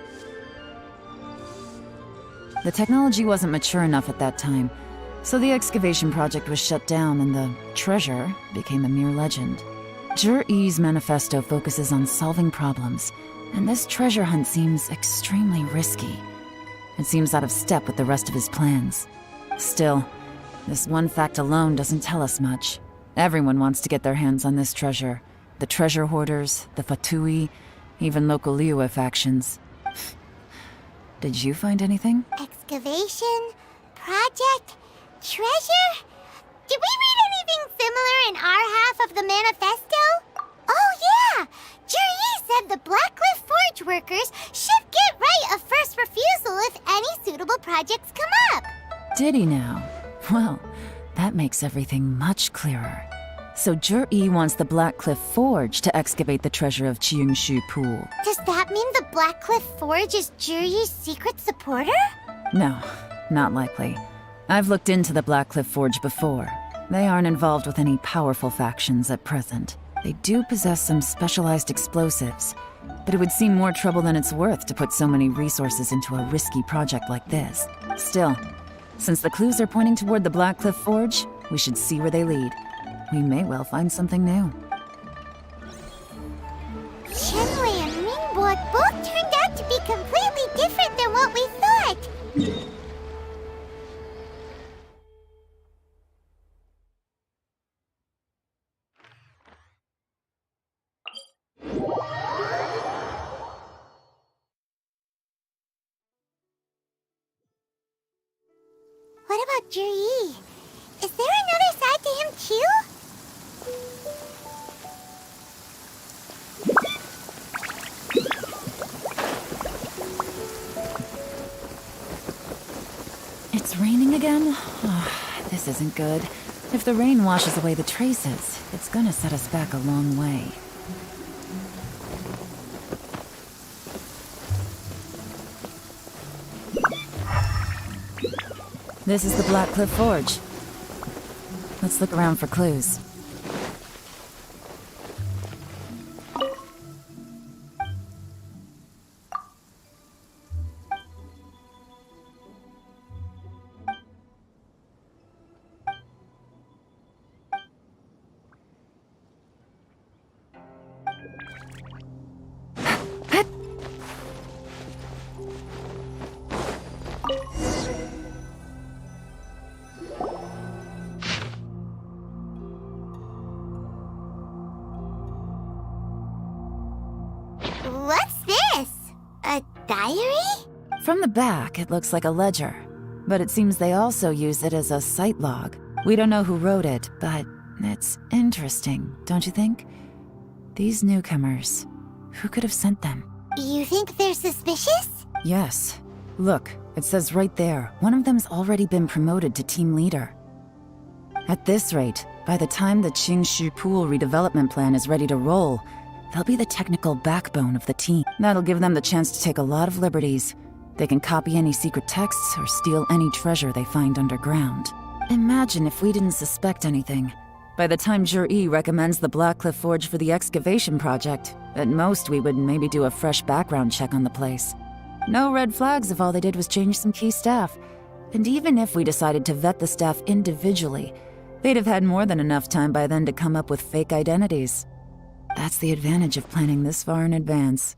The technology wasn't mature enough at that time, so the excavation project was shut down and the treasure became a mere legend. Zhi-Yi's manifesto focuses on solving problems, and this treasure hunt seems extremely risky. It seems out of step with the rest of his plans. Still, this one fact alone doesn't tell us much. Everyone wants to get their hands on this treasure. The treasure hoarders, the Fatui, even local Liyue factions. Did you find anything? Excavation? Project? Treasure? Did we read anything similar in our half of the manifesto? Oh yeah! Juri said the Blackcliff Forge workers should get right of first refusal if any suitable projects come up. Did he now? Well, that makes everything much clearer. So Zhi-Yi wants the Blackcliff Forge to excavate the treasure of Cheongshu Pool. Does that mean the Blackcliff Forge is Juri's secret supporter? No, not likely. I've looked into the Blackcliff Forge before. They aren't involved with any powerful factions at present. They do possess some specialized explosives, but it would seem more trouble than it's worth to put so many resources into a risky project like this. Still, since the clues are pointing toward the Blackcliff Forge, we should see where they lead. We may well find something new. Shenwei and Ningbo both turned out to be completely different than what we thought. What about Juri? Is there another side to him too? It's raining again? Oh, this isn't good. If the rain washes away the traces, it's gonna set us back a long way. This is the Blackcliff Forge. Let's look around for clues. What's this? A diary? From the back, it looks like a ledger, but it seems they also use it as a site log. We don't know who wrote it, but it's interesting, don't you think? These newcomers, who could have sent them? You think they're suspicious? Yes. Look, it says right there, one of them's already been promoted to team leader. At this rate, by the time the Cheongshu Pool redevelopment plan is ready to roll, they'll be the technical backbone of the team. That'll give them the chance to take a lot of liberties. They can copy any secret texts or steal any treasure they find underground. Imagine if we didn't suspect anything. By the time Juri recommends the Blackcliff Forge for the excavation project, at most we would maybe do a fresh background check on the place. No red flags if all they did was change some key staff. And even if we decided to vet the staff individually, they'd have had more than enough time by then to come up with fake identities. That's the advantage of planning this far in advance.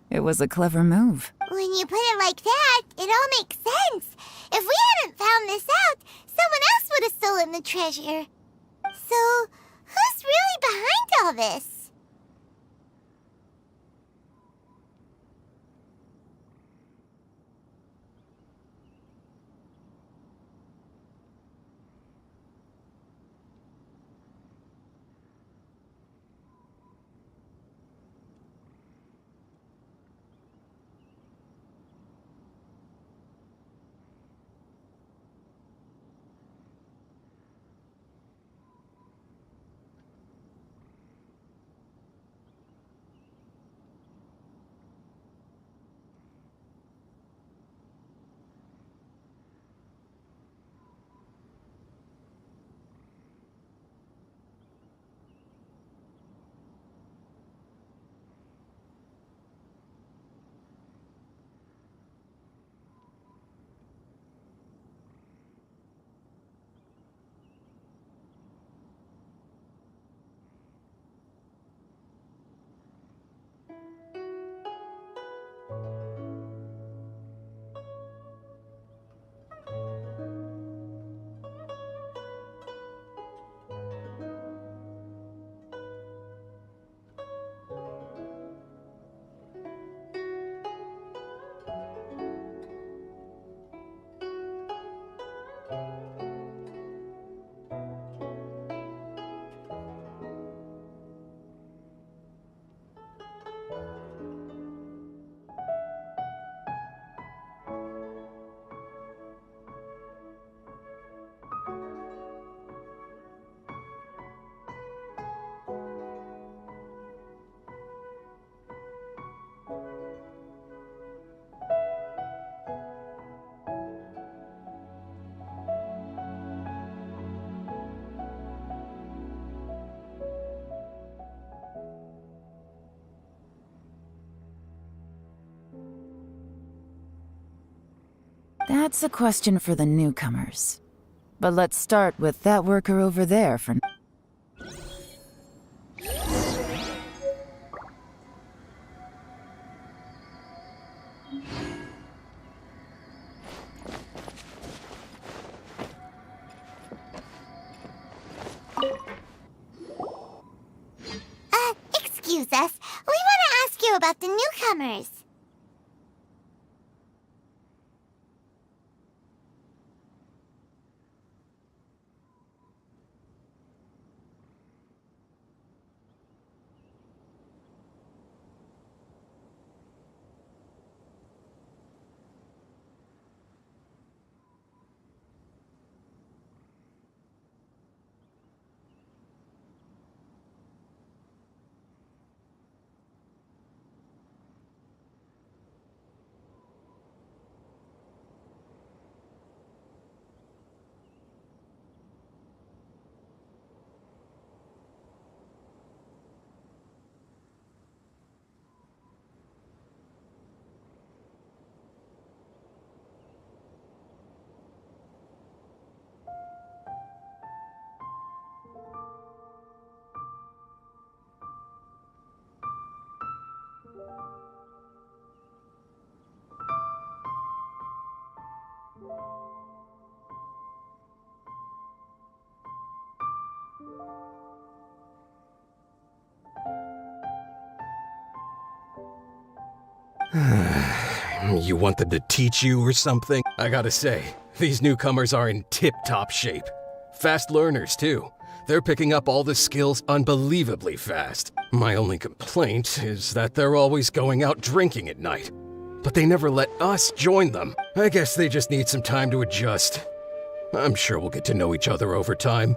It was a clever move. When you put it like that, it all makes sense. If we hadn't found this out, someone else would have stolen the treasure. So, who's really behind all this? That's a question for the newcomers. But let's start with that worker over there for... Excuse us. We want to ask you about the newcomers. You want them to teach you or something? I gotta say, these newcomers are in tip-top shape. Fast learners, too. They're picking up all the skills unbelievably fast. My only complaint is that they're always going out drinking at night. But they never let us join them. I guess they just need some time to adjust. I'm sure we'll get to know each other over time.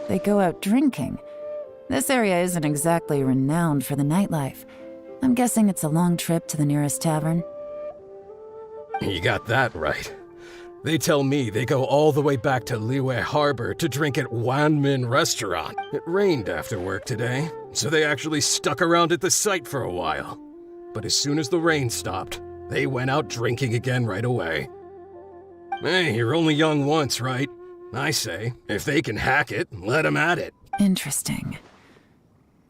They go out drinking. This area isn't exactly renowned for the nightlife. I'm guessing it's a long trip to the nearest tavern. You got that right. They tell me they go all the way back to Liyue Harbor to drink at Wanmin Restaurant. It rained after work today, so they actually stuck around at the site for a while. But as soon as the rain stopped, they went out drinking again right away. Hey, you're only young once, right? I say, if they can hack it, let 'em at it. Interesting.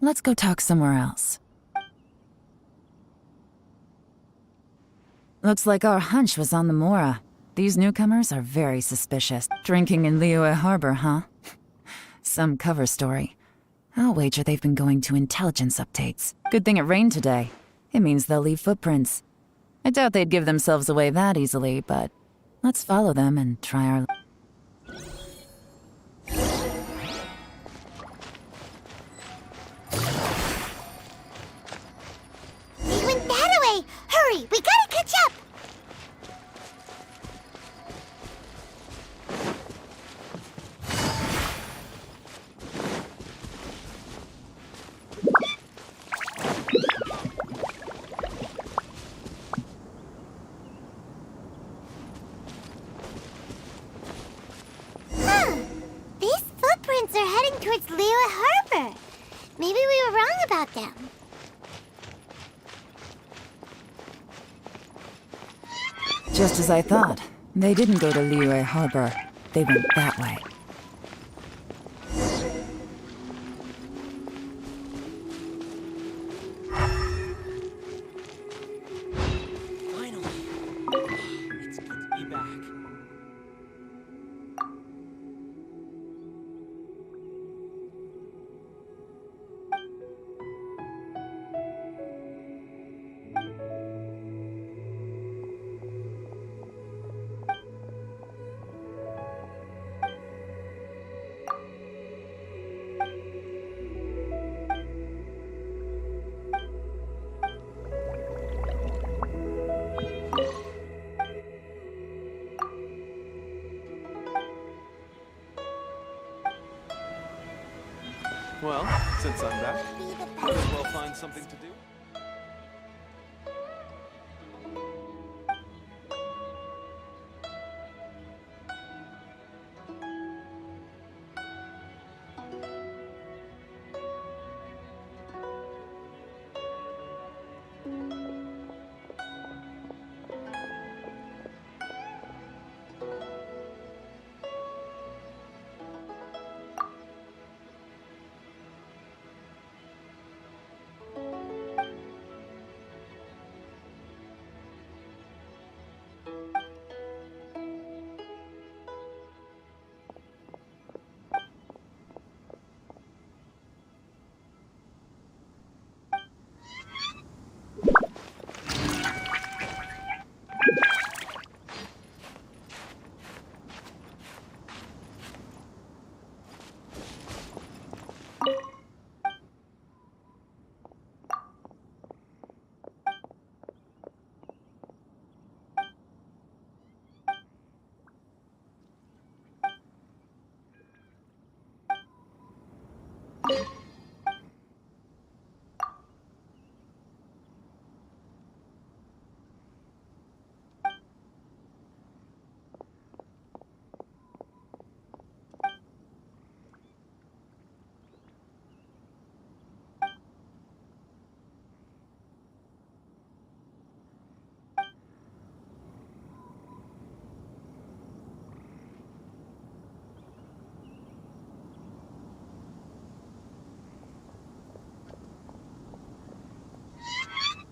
Let's go talk somewhere else. Looks like our hunch was on the Mora. These newcomers are very suspicious. Drinking in Liyue Harbor, huh? Some cover story. I'll wager they've been going to intelligence updates. Good thing it rained today. It means they'll leave footprints. I doubt they'd give themselves away that easily, but let's follow them and try our... They went that way! Hurry, we gotta catch up! These footprints are heading towards Liyue Harbor. Maybe we were wrong about them. Just as I thought. They didn't go to Liyue Harbor. They went that way. Finally. It's good to be back. Well, since I'm back, might as well find something to do.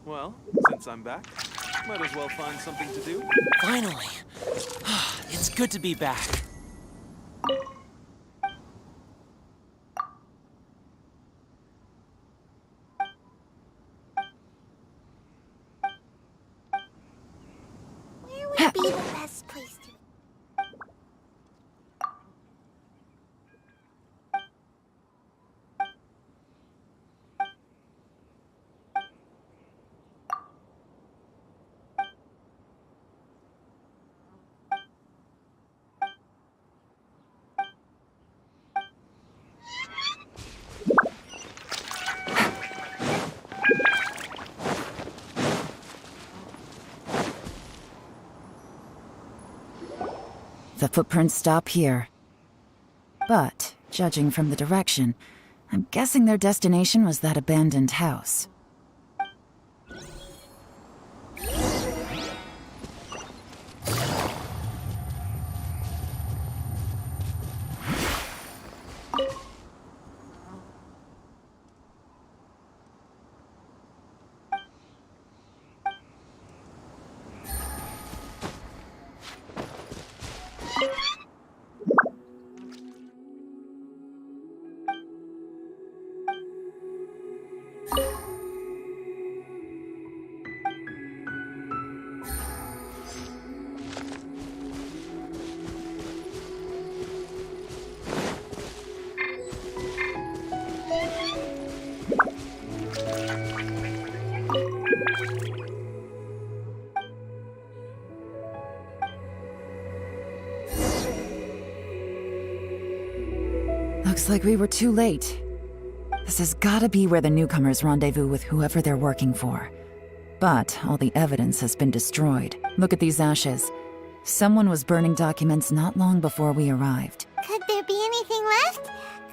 Well, since I'm back, might as well find something to do. Finally. It's good to be back. Where would be the best place to... The footprints stop here. But, judging from the direction, I'm guessing their destination was that abandoned house. Looks like we were too late. This has gotta be where the newcomers rendezvous with whoever they're working for. But all the evidence has been destroyed. Look at these ashes. Someone was burning documents not long before we arrived. Could there be anything left?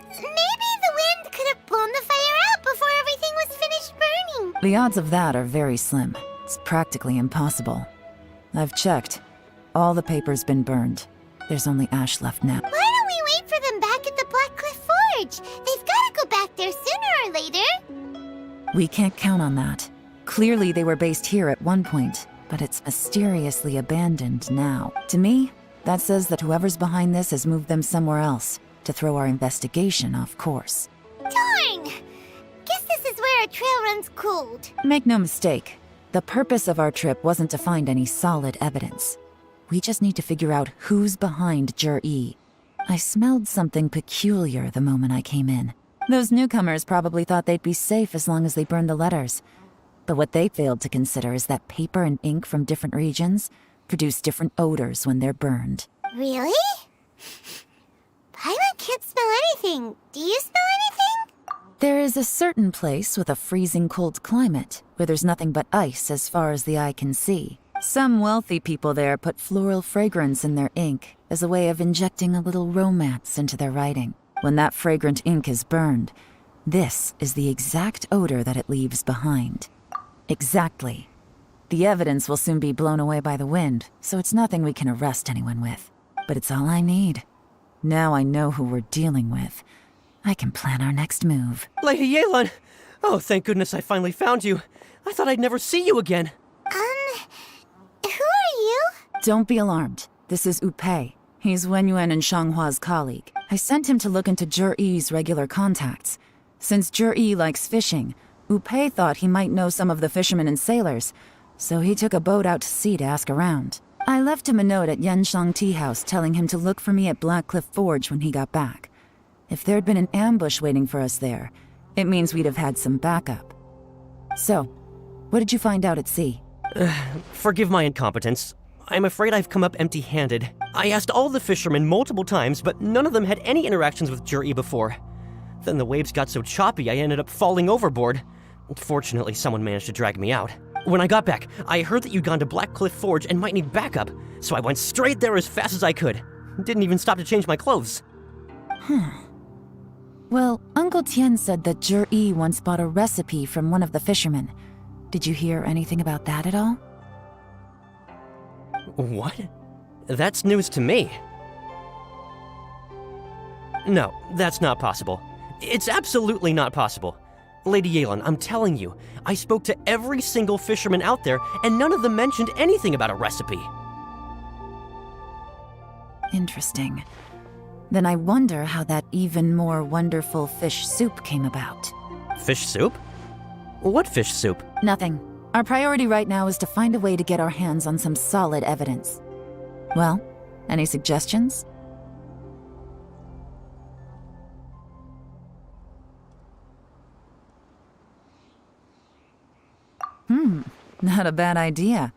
Maybe the wind could have blown the fire out before everything was finished burning. The odds of that are very slim. It's practically impossible. I've checked. All the paper's been burned. There's only ash left now. Why don't we wait for them back at the Blackcliff Forge? They've got to go back there sooner or later. We can't count on that. Clearly they were based here at one point, but it's mysteriously abandoned now. To me, that says that whoever's behind this has moved them somewhere else to throw our investigation off course. Darn! Guess this is where our trail runs cold. Make no mistake, the purpose of our trip wasn't to find any solid evidence. We just need to figure out who's behind Jur-E. I smelled something peculiar the moment I came in. Those newcomers probably thought they'd be safe as long as they burned the letters. But what they failed to consider is that paper and ink from different regions produce different odors when they're burned. Really? Paimon can't smell anything. Do you smell anything? There is a certain place with a freezing cold climate where there's nothing but ice as far as the eye can see. Some wealthy people there put floral fragrance in their ink as a way of injecting a little romance into their writing. When that fragrant ink is burned, this is the exact odor that it leaves behind. Exactly. The evidence will soon be blown away by the wind, so it's nothing we can arrest anyone with. But it's all I need. Now I know who we're dealing with. I can plan our next move. Lady Yelan! Oh, thank goodness I finally found you. I thought I'd never see you again. Who are you? Don't be alarmed. This is Upei. He's Wenyuan and Shanghua's colleague. I sent him to look into Jur-E's regular contacts. Since Jur-E likes fishing, Upei thought he might know some of the fishermen and sailors, so he took a boat out to sea to ask around. I left him a note at Yenshang Tea House telling him to look for me at Blackcliff Forge when he got back. If there'd been an ambush waiting for us there, it means we'd have had some backup. So, what did you find out at sea? Forgive my incompetence. I'm afraid I've come up empty-handed. I asked all the fishermen multiple times, but none of them had any interactions with Jur-E before. Then the waves got so choppy I ended up falling overboard. Fortunately, someone managed to drag me out. When I got back, I heard that you'd gone to Blackcliff Forge and might need backup, so I went straight there as fast as I could. Didn't even stop to change my clothes. Well, Uncle Tien said that Jur-E once bought a recipe from one of the fishermen. Did you hear anything about that at all? What? That's news to me. No, that's not possible. It's absolutely not possible. Lady Yelan, I'm telling you, I spoke to every single fisherman out there, and none of them mentioned anything about a recipe. Interesting. Then I wonder how that even more wonderful fish soup came about. Fish soup? What fish soup? Nothing. Our priority right now is to find a way to get our hands on some solid evidence. Well, any suggestions? Not a bad idea.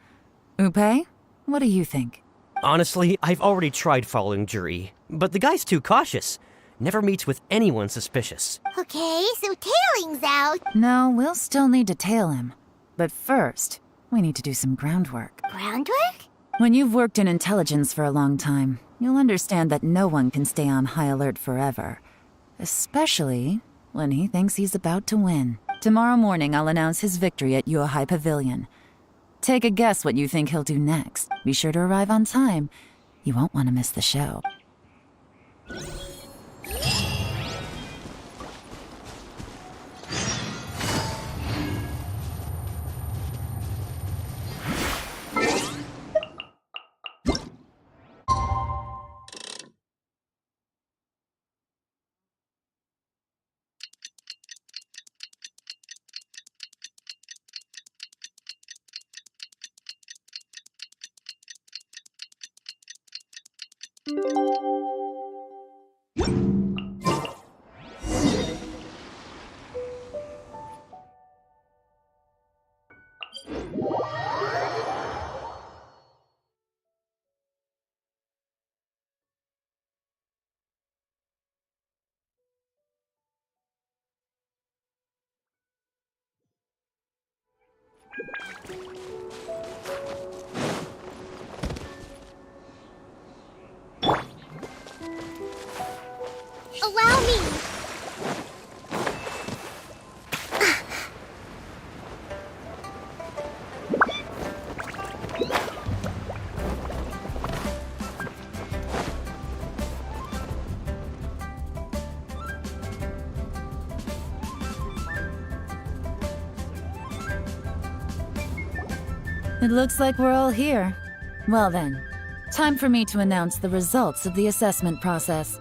Upei, what do you think? Honestly, I've already tried following Jur-E, but the guy's too cautious. Never meets with anyone suspicious. Okay, so tailing's out. No, we'll still need to tail him. But first, we need to do some groundwork. Groundwork? When you've worked in intelligence for a long time, you'll understand that no one can stay on high alert forever. Especially when he thinks he's about to win. Tomorrow morning, I'll announce his victory at Yuehai Pavilion. Take a guess what you think he'll do next. Be sure to arrive on time. You won't want to miss the show. Allow me! It looks like we're all here. Well then, time for me to announce the results of the assessment process.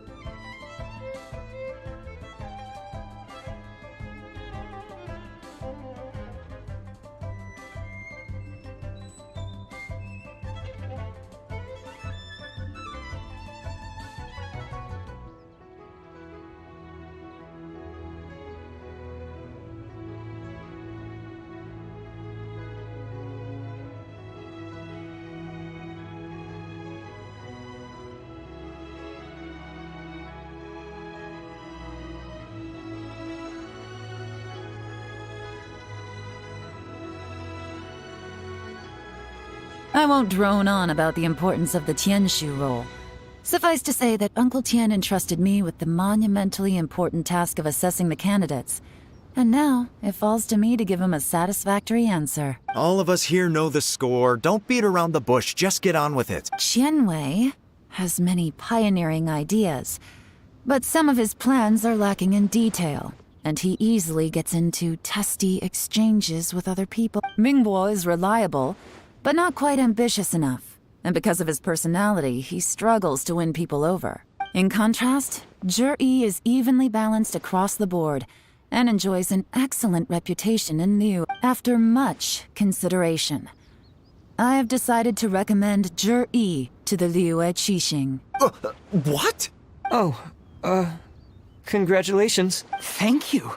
I won't drone on about the importance of the Tianshu role. Suffice to say that Uncle Tien entrusted me with the monumentally important task of assessing the candidates. And now, it falls to me to give him a satisfactory answer. All of us here know the score. Don't beat around the bush, just get on with it. Qianwei has many pioneering ideas, but some of his plans are lacking in detail, and he easily gets into testy exchanges with other people. Mingbo is reliable, but not quite ambitious enough, and because of his personality, he struggles to win people over. In contrast, Zhi is evenly balanced across the board, and enjoys an excellent reputation in Liu. After much consideration, I have decided to recommend Zhi to the Liu Qixing. What? Congratulations. Thank you.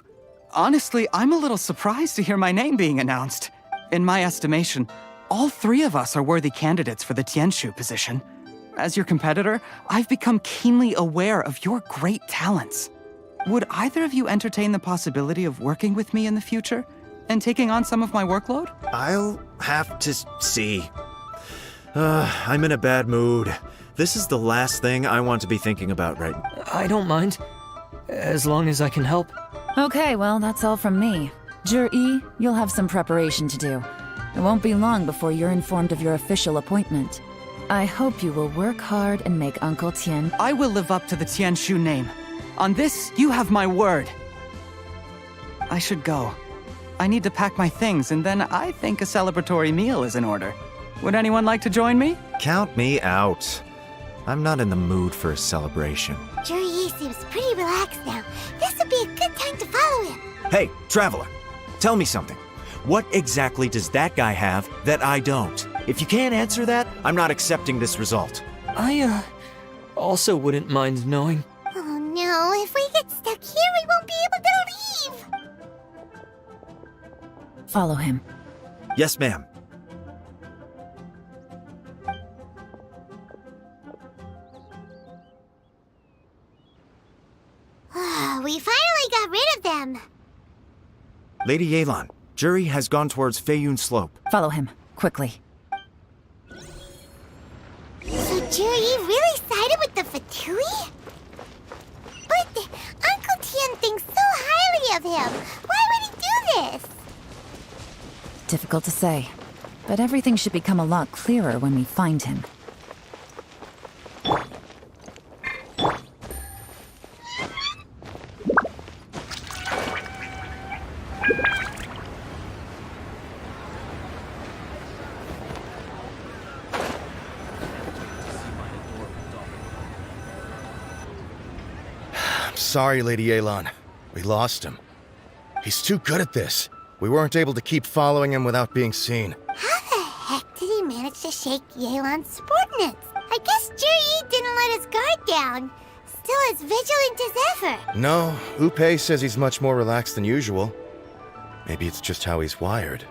Honestly, I'm a little surprised to hear my name being announced. In my estimation, all three of us are worthy candidates for the Tianshu position. As your competitor, I've become keenly aware of your great talents. Would either of you entertain the possibility of working with me in the future and taking on some of my workload? I'll have to see. I'm in a bad mood. This is the last thing I want to be thinking about right now. I don't mind, as long as I can help. Okay, well, that's all from me. Zhi, you'll have some preparation to do. It won't be long before you're informed of your official appointment. I hope you will work hard and make Uncle Tien. I will live up to the Tianshu name. On this, you have my word. I should go. I need to pack my things, and then I think a celebratory meal is in order. Would anyone like to join me? Count me out. I'm not in the mood for a celebration. Zhi seems pretty relaxed now. This would be a good time to follow him. Hey, traveler, tell me something. What exactly does that guy have that I don't? If you can't answer that, I'm not accepting this result. I, also wouldn't mind knowing. Oh no, if we get stuck here, we won't be able to leave! Follow him. Yes, ma'am. We finally got rid of them! Lady Yelan, Zhi has gone towards Feiyun Slope. Follow him, quickly. So Zhi really sided with the Fatui? But Uncle Tien thinks so highly of him. Why would he do this? Difficult to say, but everything should become a lot clearer when we find him. Sorry, Lady Yelan. We lost him. He's too good at this. We weren't able to keep following him without being seen. How the heck did he manage to shake Yelan's subordinates? I guess Zhi didn't let his guard down. Still as vigilant as ever. No, Upe says he's much more relaxed than usual. Maybe it's just how he's wired.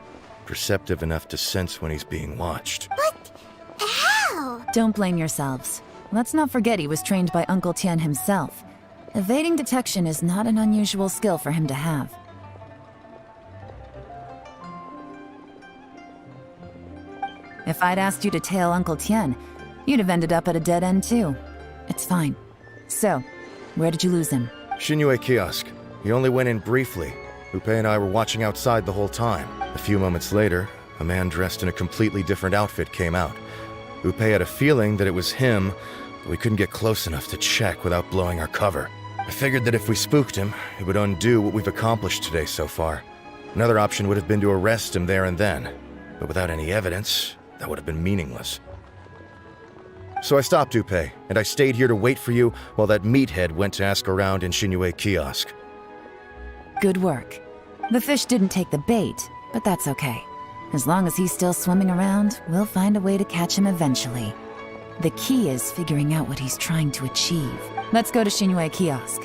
perceptive enough to sense when he's being watched. But how? Don't blame yourselves. Let's not forget he was trained by Uncle Tien himself. Evading detection is not an unusual skill for him to have. If I'd asked you to tail Uncle Tien, you'd have ended up at a dead end too. It's fine. So, where did you lose him? Xinyue kiosk. He only went in briefly. Upe and I were watching outside the whole time. A few moments later, a man dressed in a completely different outfit came out. Upe had a feeling that it was him, but we couldn't get close enough to check without blowing our cover. I figured that if we spooked him, it would undo what we've accomplished today so far. Another option would have been to arrest him there and then, but without any evidence, that would have been meaningless. So I stopped Upe, and I stayed here to wait for you while that meathead went to ask around in Xinyue kiosk. Good work. The fish didn't take the bait, but that's okay. As long as he's still swimming around, we'll find a way to catch him eventually. The key is figuring out what he's trying to achieve. Let's go to Xinyue kiosk.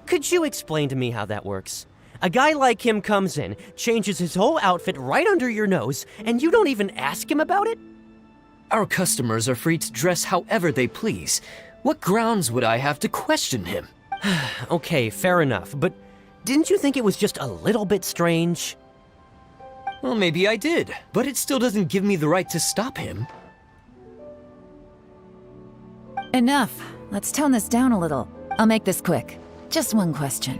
Could you explain to me how that works? A guy like him comes in, changes his whole outfit right under your nose, and you don't even ask him about it? Our customers are free to dress however they please. What grounds would I have to question him? Okay, fair enough, but didn't you think it was just a little bit strange? Well, maybe I did, but it still doesn't give me the right to stop him. Enough. Let's tone this down a little. I'll make this quick. Just one question.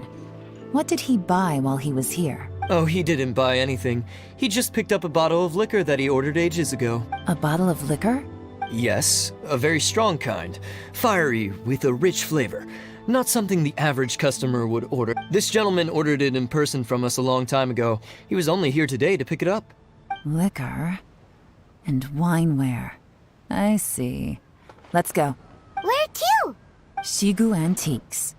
What did he buy while he was here? Oh, he didn't buy anything. He just picked up a bottle of liquor that he ordered ages ago. A bottle of liquor? Yes, a very strong kind. Fiery, with a rich flavor. Not something the average customer would order. This gentleman ordered it in person from us a long time ago. He was only here today to pick it up. Liquor and wineware. I see. Let's go. Where to? Shigu Antiques.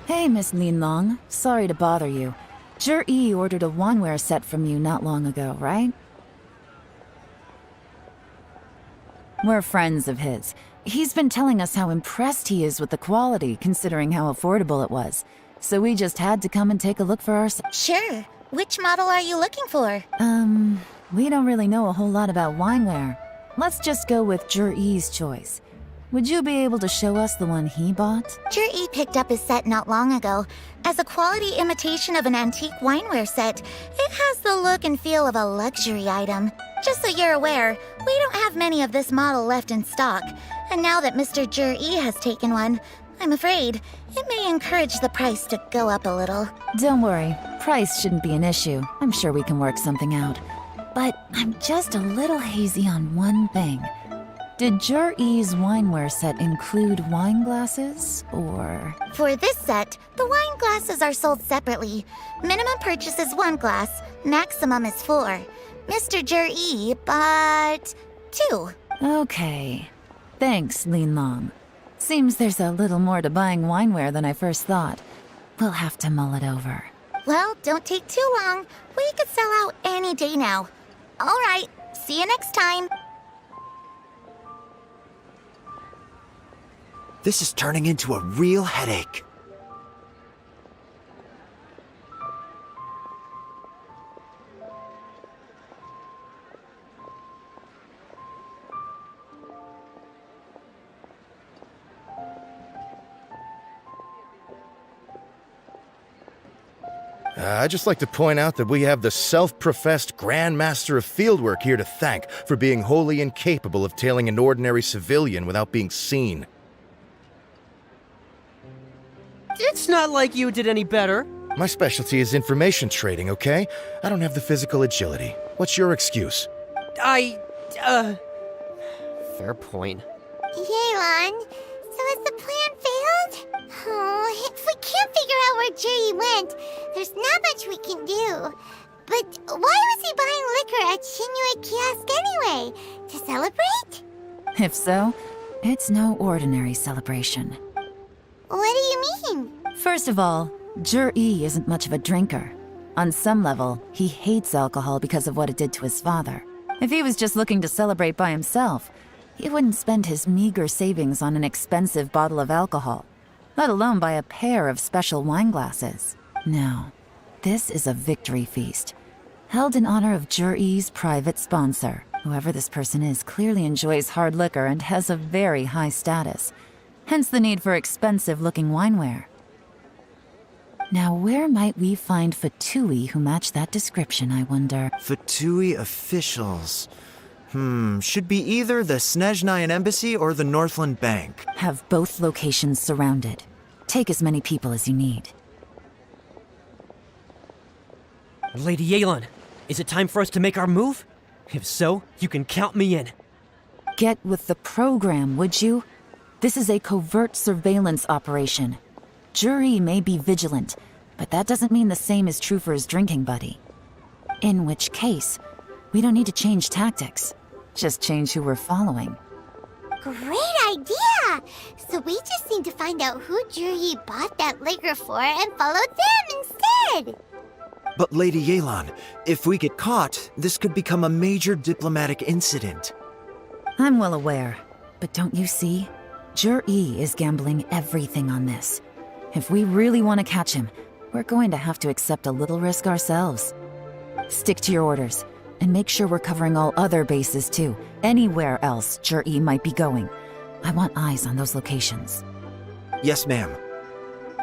Hey, Miss Linlong. Sorry to bother you. Zhi ordered a wanware set from you not long ago, right? We're friends of his. He's been telling us how impressed he is with the quality, considering how affordable it was. So we just had to come and take a look for ourselves. Sure. Which model are you looking for? We don't really know a whole lot about wineware. Let's just go with Zhi's choice. Would you be able to show us the one he bought? Zhi picked up his set not long ago. As a quality imitation of an antique wineware set, it has the look and feel of a luxury item. Just so you're aware, we don't have many of this model left in stock. And now that Mr. Zhi has taken one, I'm afraid it may encourage the price to go up a little. Don't worry, price shouldn't be an issue. I'm sure we can work something out. But I'm just a little hazy on one thing. Did Jur-E's wineware set include wine glasses, or...? For this set, the wine glasses are sold separately. Minimum purchase is 1 glass, maximum is 4. Mr. Jur-E bought 2. Okay. Thanks, Lin Long. Seems there's a little more to buying wineware than I first thought. We'll have to mull it over. Well, don't take too long. We could sell out any day now. All right, see you next time. This is turning into a real headache. I'd just like to point out that we have the self-professed Grand Master of Fieldwork here to thank for being wholly incapable of tailing an ordinary civilian without being seen. It's not like you did any better. My specialty is information trading, okay? I don't have the physical agility. What's your excuse? Fair point. Yelan, so has the plan failed? Oh, if we can't figure out where Jerry went, there's not much we can do. But why was he buying liquor at Shinue Kiosk anyway? To celebrate? If so, it's no ordinary celebration. What do you mean? First of all, Jur-E isn't much of a drinker. On some level, he hates alcohol because of what it did to his father. If he was just looking to celebrate by himself, he wouldn't spend his meager savings on an expensive bottle of alcohol, let alone buy a pair of special wine glasses. No, this is a victory feast, held in honor of Jur-E's private sponsor. Whoever this person is clearly enjoys hard liquor and has a very high status, hence the need for expensive-looking wineware. Now, where might we find Fatui who match that description, I wonder? Fatui officials. Should be either the Snezhnayan Embassy or the Northland Bank. Have both locations surrounded. Take as many people as you need. Lady Yelan, is it time for us to make our move? If so, you can count me in. Get with the program, would you? This is a covert surveillance operation. Jur-E may be vigilant, but that doesn't mean the same is true for his drinking buddy. In which case, we don't need to change tactics. Just change who we're following. Great idea! So we just need to find out who Juri bought that liquor for and follow them instead! But Lady Yelan, if we get caught, this could become a major diplomatic incident. I'm well aware, but don't you see? Jur-E is gambling everything on this. If we really want to catch him, we're going to have to accept a little risk ourselves. Stick to your orders, and make sure we're covering all other bases too. Anywhere else Jur-E might be going. I want eyes on those locations. Yes, ma'am.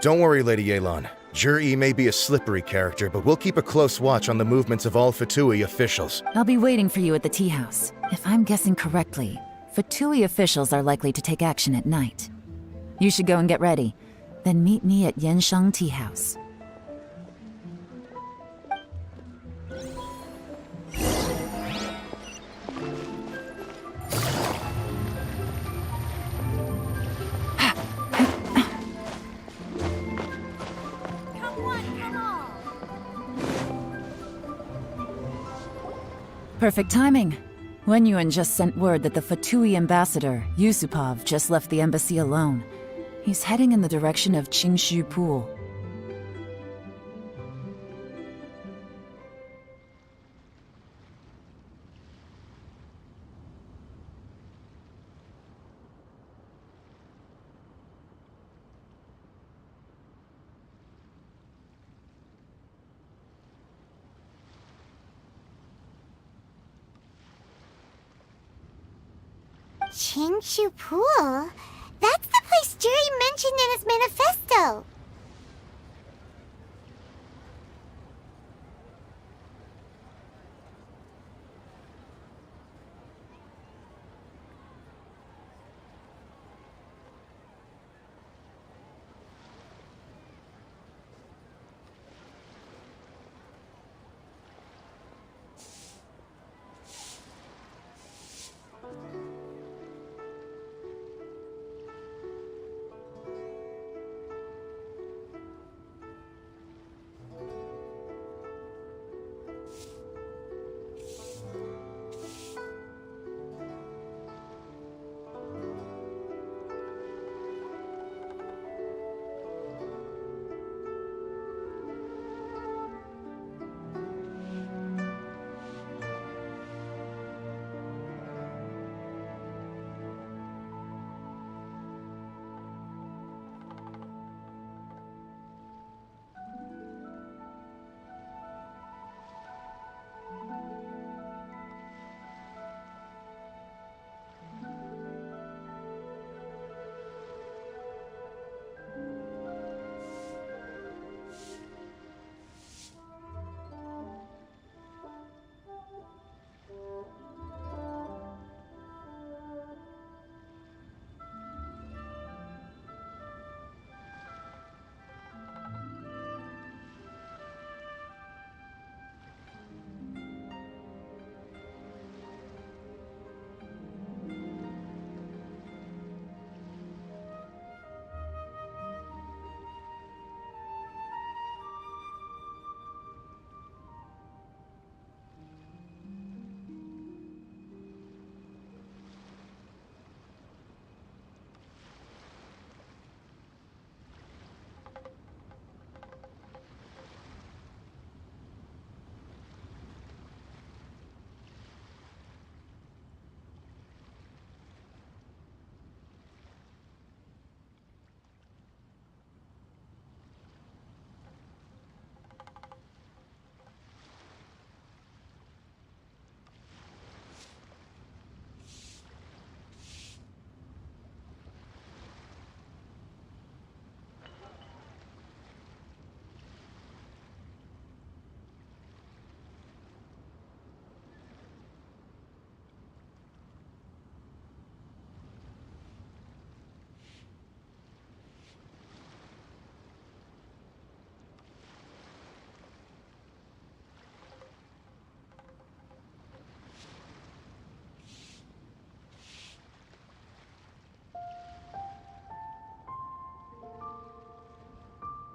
Don't worry, Lady Yelan. Jur-E may be a slippery character, but we'll keep a close watch on the movements of all Fatui officials. I'll be waiting for you at the tea house. If I'm guessing correctly, Fatui officials are likely to take action at night. You should go and get ready. Then meet me at Yensheng Tea House. Perfect timing. Wenyuan just sent word that the Fatui ambassador, Yusupov, just left the embassy alone. He's heading in the direction of Qingshu Pool. Qingshu Pool? That's the place Juri mentioned in his manifesto.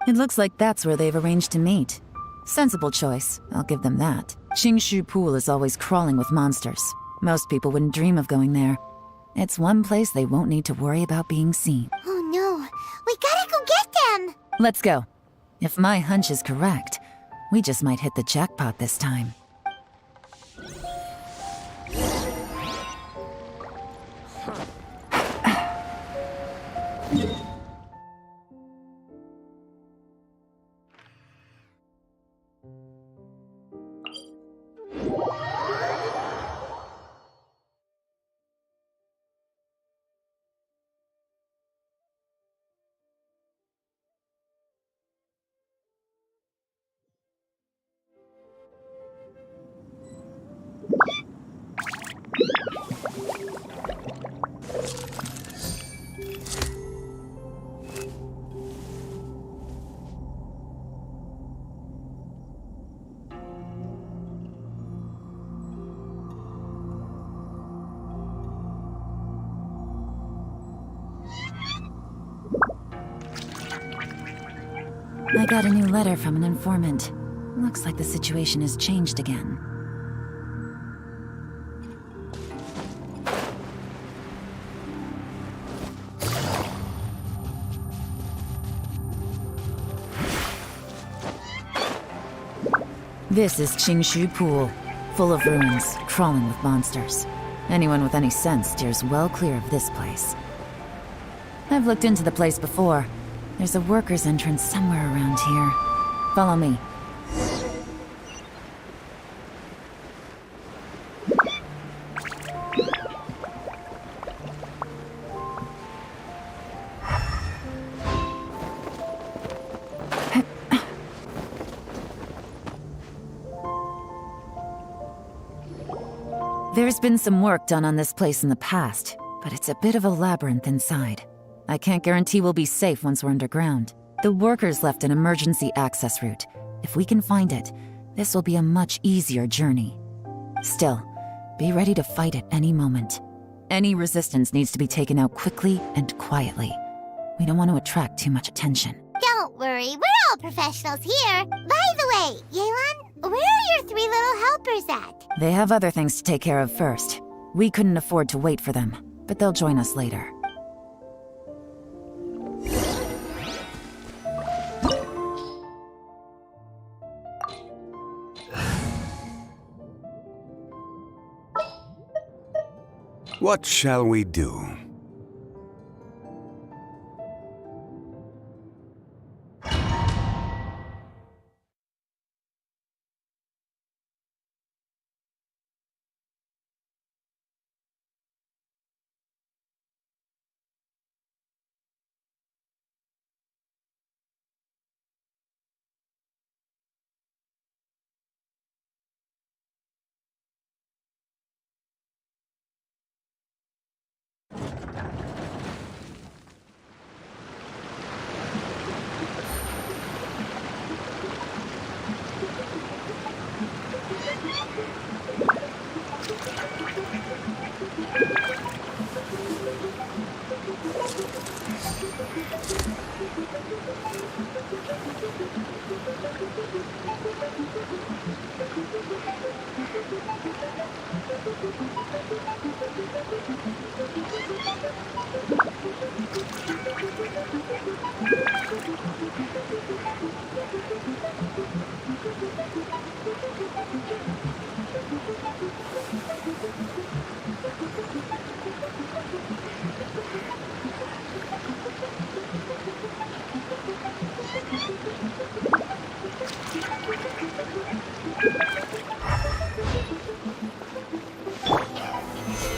It looks like that's where they've arranged to meet. Sensible choice, I'll give them that. Qingshu Pool is always crawling with monsters. Most people wouldn't dream of going there. It's one place they won't need to worry about being seen. Oh no, we gotta go get them! Let's go. If my hunch is correct, we just might hit the jackpot this time. I got a new letter from an informant. Looks like the situation has changed again. This is Qingshu Pool, full of ruins, crawling with monsters. Anyone with any sense steers well clear of this place. I've looked into the place before. There's a worker's entrance somewhere around here. Follow me. There's been some work done on this place in the past, but it's a bit of a labyrinth inside. I can't guarantee we'll be safe once we're underground. The workers left an emergency access route. If we can find it, this will be a much easier journey. Still, be ready to fight at any moment. Any resistance needs to be taken out quickly and quietly. We don't want to attract too much attention. Don't worry, we're all professionals here. By the way, Yelan, where are your 3 little helpers at? They have other things to take care of first. We couldn't afford to wait for them, but they'll join us later. What shall we do?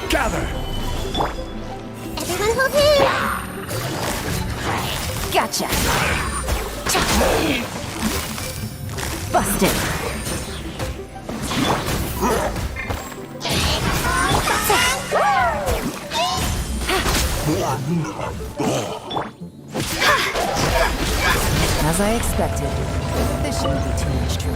Gather! Everyone hold here! Gotcha! Busted! As I expected, this shouldn't be too much trouble.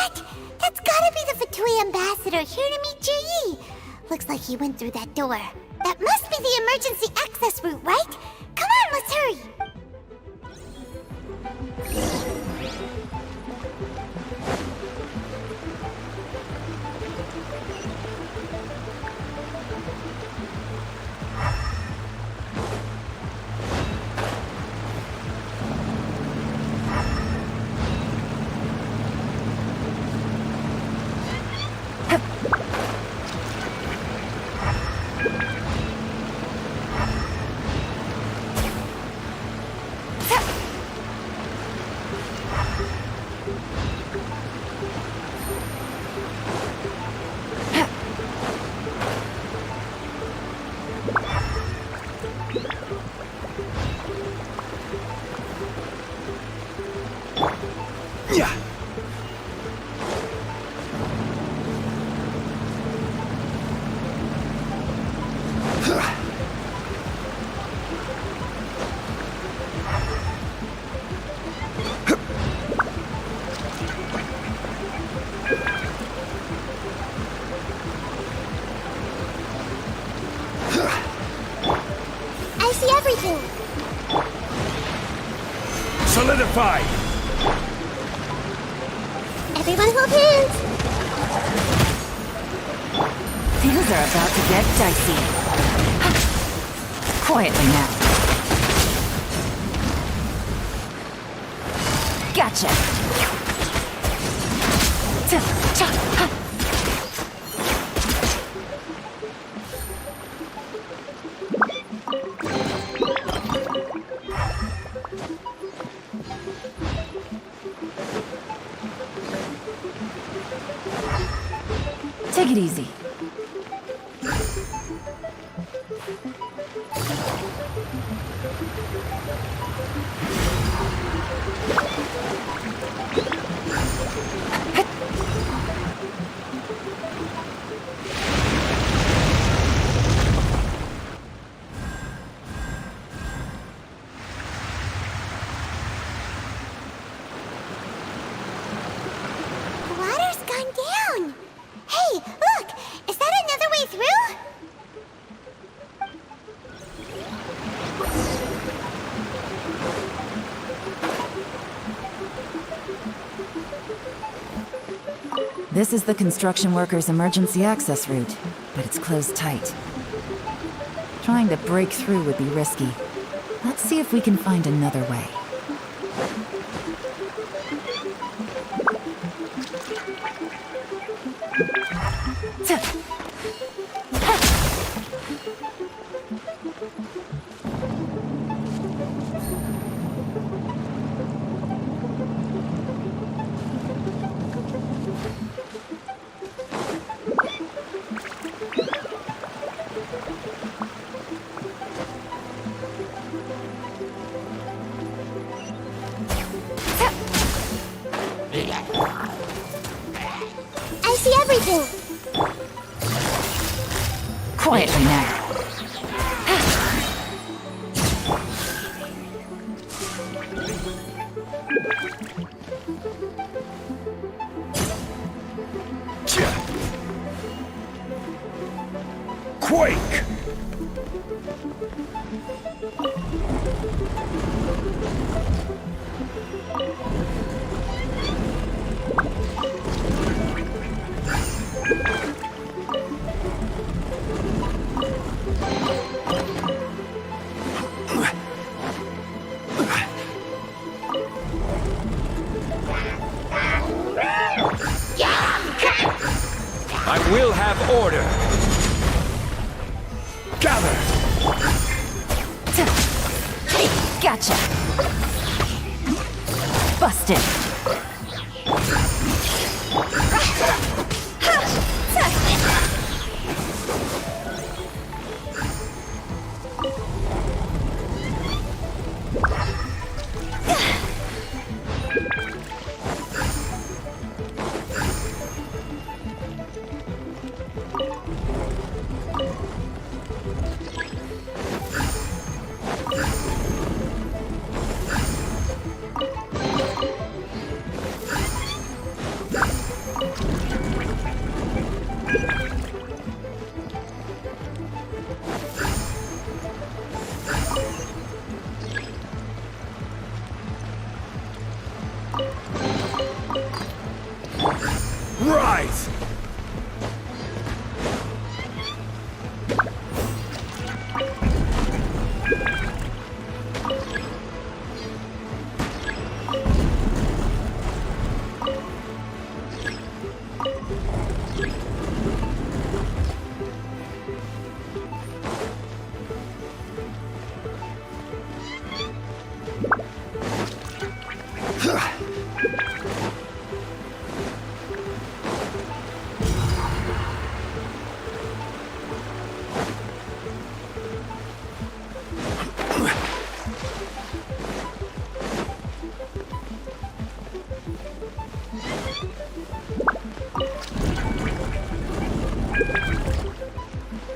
What? That's gotta be the Fatui ambassador here to meet Jui. Looks like he went through that door. That must be the emergency access route, right? Come on, let's hurry. I see everything. Solidified! Everyone hold hands. Things are about to get dicey. Quietly now. Gotcha. Take it easy. Water's gone down. Hey, look! Is that another way through? This is the construction workers' emergency access route, but it's closed tight. Trying to break through would be risky. Let's see if we can find another way. I see everything. Quietly now. Quake! I will have order. Gather! Gotcha. Busted. Rise!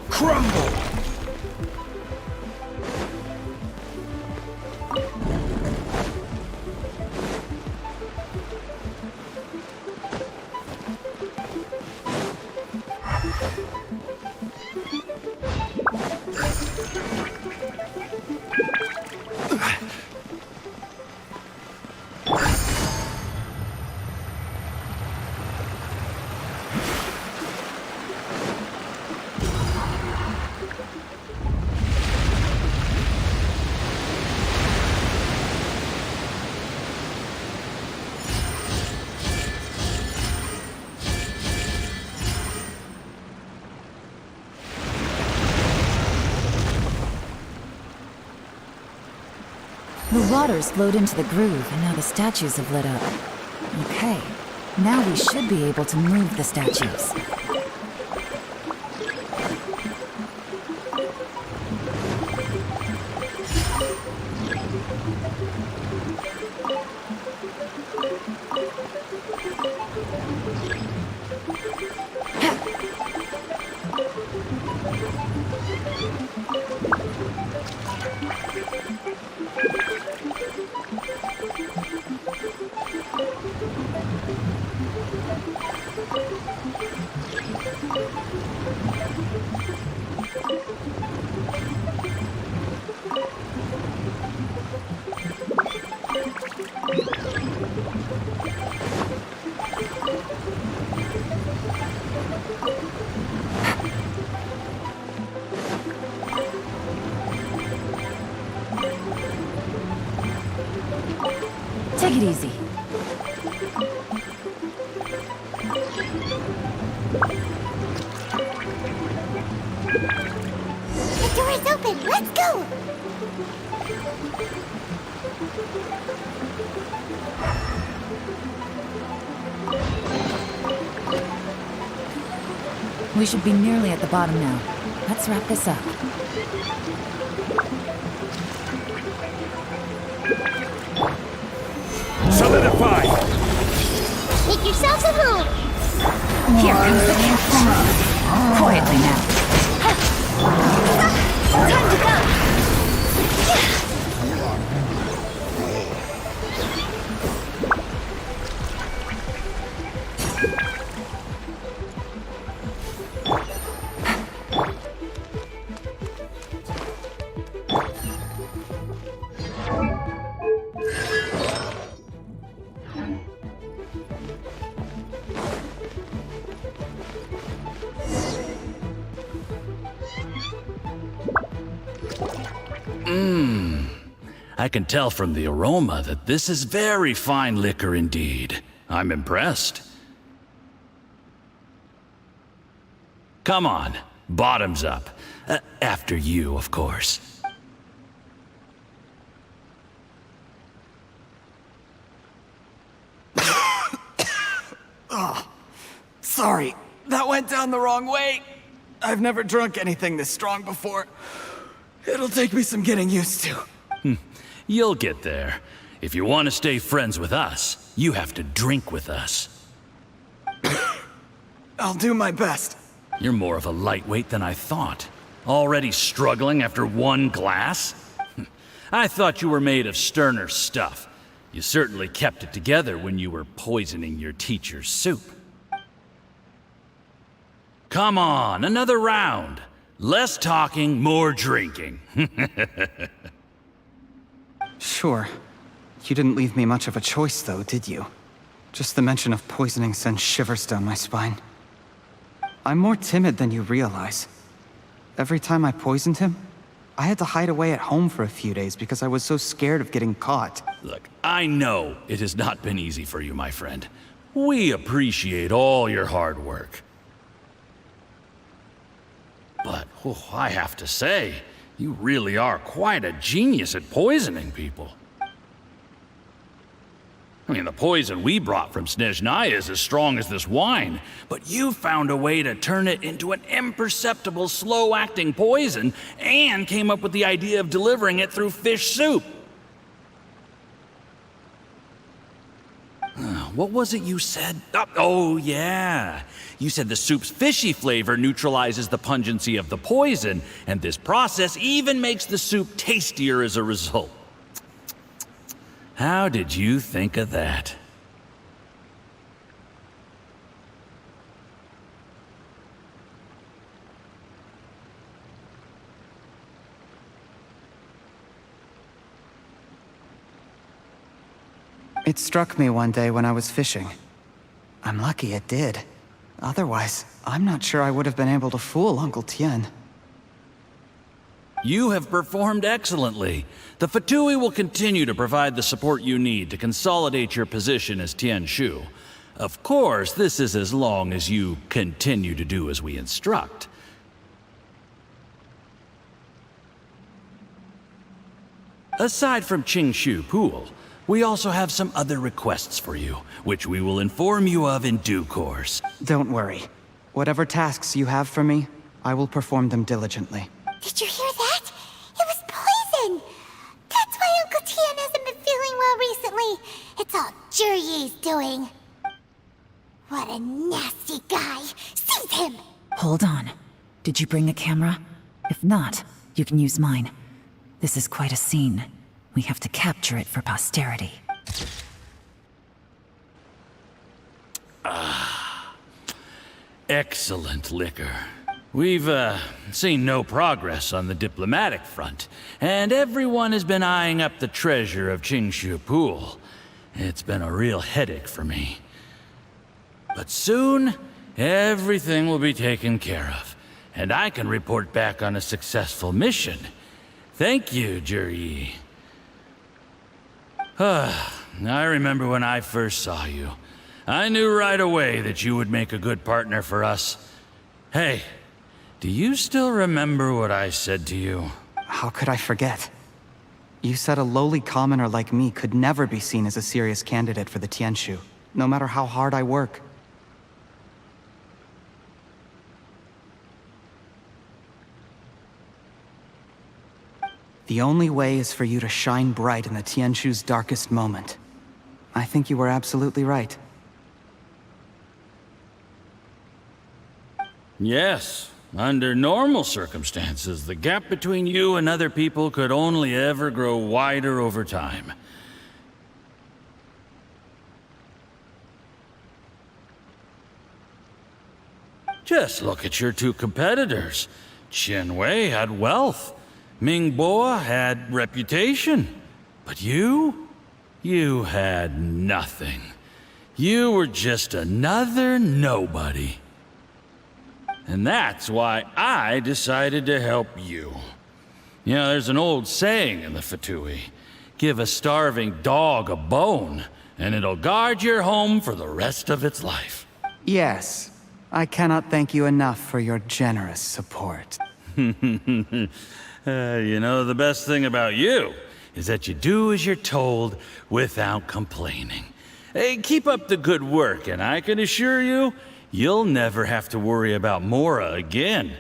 Crumble! The water's flowed into the groove, and now the statues have lit up. Okay, now we should be able to move the statues. Take it easy. The door is open. Let's go. We should be nearly at the bottom now. Let's wrap this up. Solidify! Make yourselves at home. Here comes the camp. Quietly now. Time to go. I can tell from the aroma that this is very fine liquor indeed. I'm impressed. Come on, bottoms up. After you, of course. Oh, sorry, that went down the wrong way. I've never drunk anything this strong before. It'll take me some getting used to. You'll get there. If you want to stay friends with us, you have to drink with us. I'll do my best. You're more of a lightweight than I thought. Already struggling after one glass? I thought you were made of sterner stuff. You certainly kept it together when you were poisoning your teacher's soup. Come on, another round. Less talking, more drinking. Sure. You didn't leave me much of a choice, though, did you? Just the mention of poisoning sends shivers down my spine. I'm more timid than you realize. Every time I poisoned him, I had to hide away at home for a few days because I was so scared of getting caught. Look, I know it has not been easy for you, my friend. We appreciate all your hard work. But, I have to say, you really are quite a genius at poisoning people. I mean, the poison we brought from Snezhnaya is as strong as this wine, but you found a way to turn it into an imperceptible, slow-acting poison and came up with the idea of delivering it through fish soup. What was it you said? Oh, yeah. You said the soup's fishy flavor neutralizes the pungency of the poison, and this process even makes the soup tastier as a result. How did you think of that? It struck me one day when I was fishing. I'm lucky it did. Otherwise, I'm not sure I would have been able to fool Uncle Tien. You have performed excellently. The Fatui will continue to provide the support you need to consolidate your position as Tien Shu. Of course, this is as long as you continue to do as we instruct. Aside from Qingshu Pool, we also have some other requests for you, which we will inform you of in due course. Don't worry. Whatever tasks you have for me, I will perform them diligently. Did you hear that? It was poison! That's why Uncle Tien hasn't been feeling well recently. It's all Jurye's doing. What a nasty guy! Seize him! Hold on. Did you bring a camera? If not, you can use mine. This is quite a scene. We have to capture it for posterity. Excellent liquor. We've, seen no progress on the diplomatic front, and everyone has been eyeing up the treasure of Qingshu Pool. It's been a real headache for me. But soon, everything will be taken care of, and I can report back on a successful mission. Thank you, Juryi. I remember when I first saw you. I knew right away that you would make a good partner for us. Hey, do you still remember what I said to you? How could I forget? You said a lowly commoner like me could never be seen as a serious candidate for the Tianshu, no matter how hard I work. The only way is for you to shine bright in the Tianshu's darkest moment. I think you were absolutely right. Yes. Under normal circumstances, the gap between you and other people could only ever grow wider over time. Just look at your two competitors. Qian Wei had wealth. Ming Boa had reputation. But you had nothing. You were just another nobody. And that's why I decided to help you. You know, there's an old saying in the Fatui. Give a starving dog a bone, and it'll guard your home for the rest of its life. Yes. I cannot thank you enough for your generous support. You know, the best thing about you is that you do as you're told without complaining. Hey, keep up the good work, and I can assure you, you'll never have to worry about Mora again.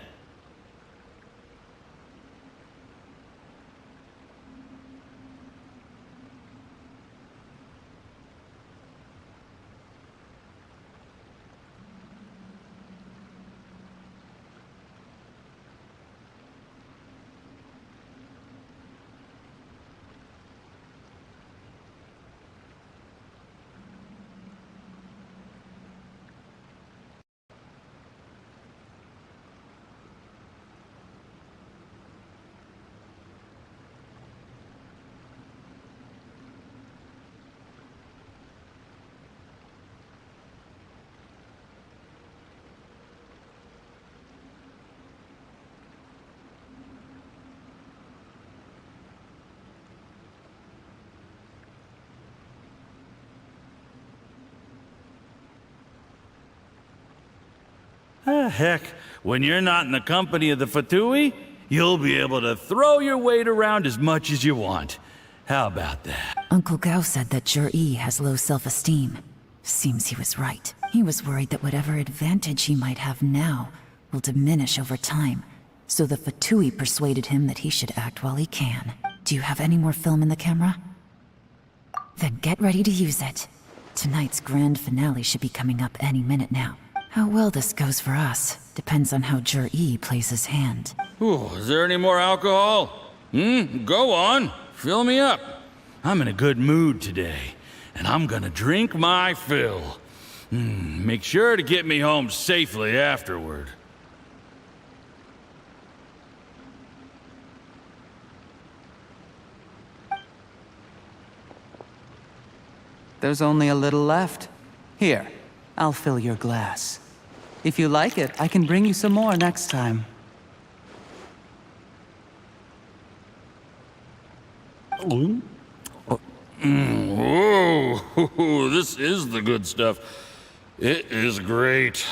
Heck, when you're not in the company of the Fatui, you'll be able to throw your weight around as much as you want. How about that? Uncle Gao said that Jur-E has low self-esteem. Seems he was right. He was worried that whatever advantage he might have now will diminish over time. So the Fatui persuaded him that he should act while he can. Do you have any more film in the camera? Then get ready to use it. Tonight's grand finale should be coming up any minute now. How well this goes for us depends on how Jur-E plays his hand. Ooh, is there any more alcohol? Go on. Fill me up. I'm in a good mood today, and I'm gonna drink my fill. Make sure to get me home safely afterward. There's only a little left. Here, I'll fill your glass. If you like it, I can bring you some more next time. Whoa, this is the good stuff. It is great.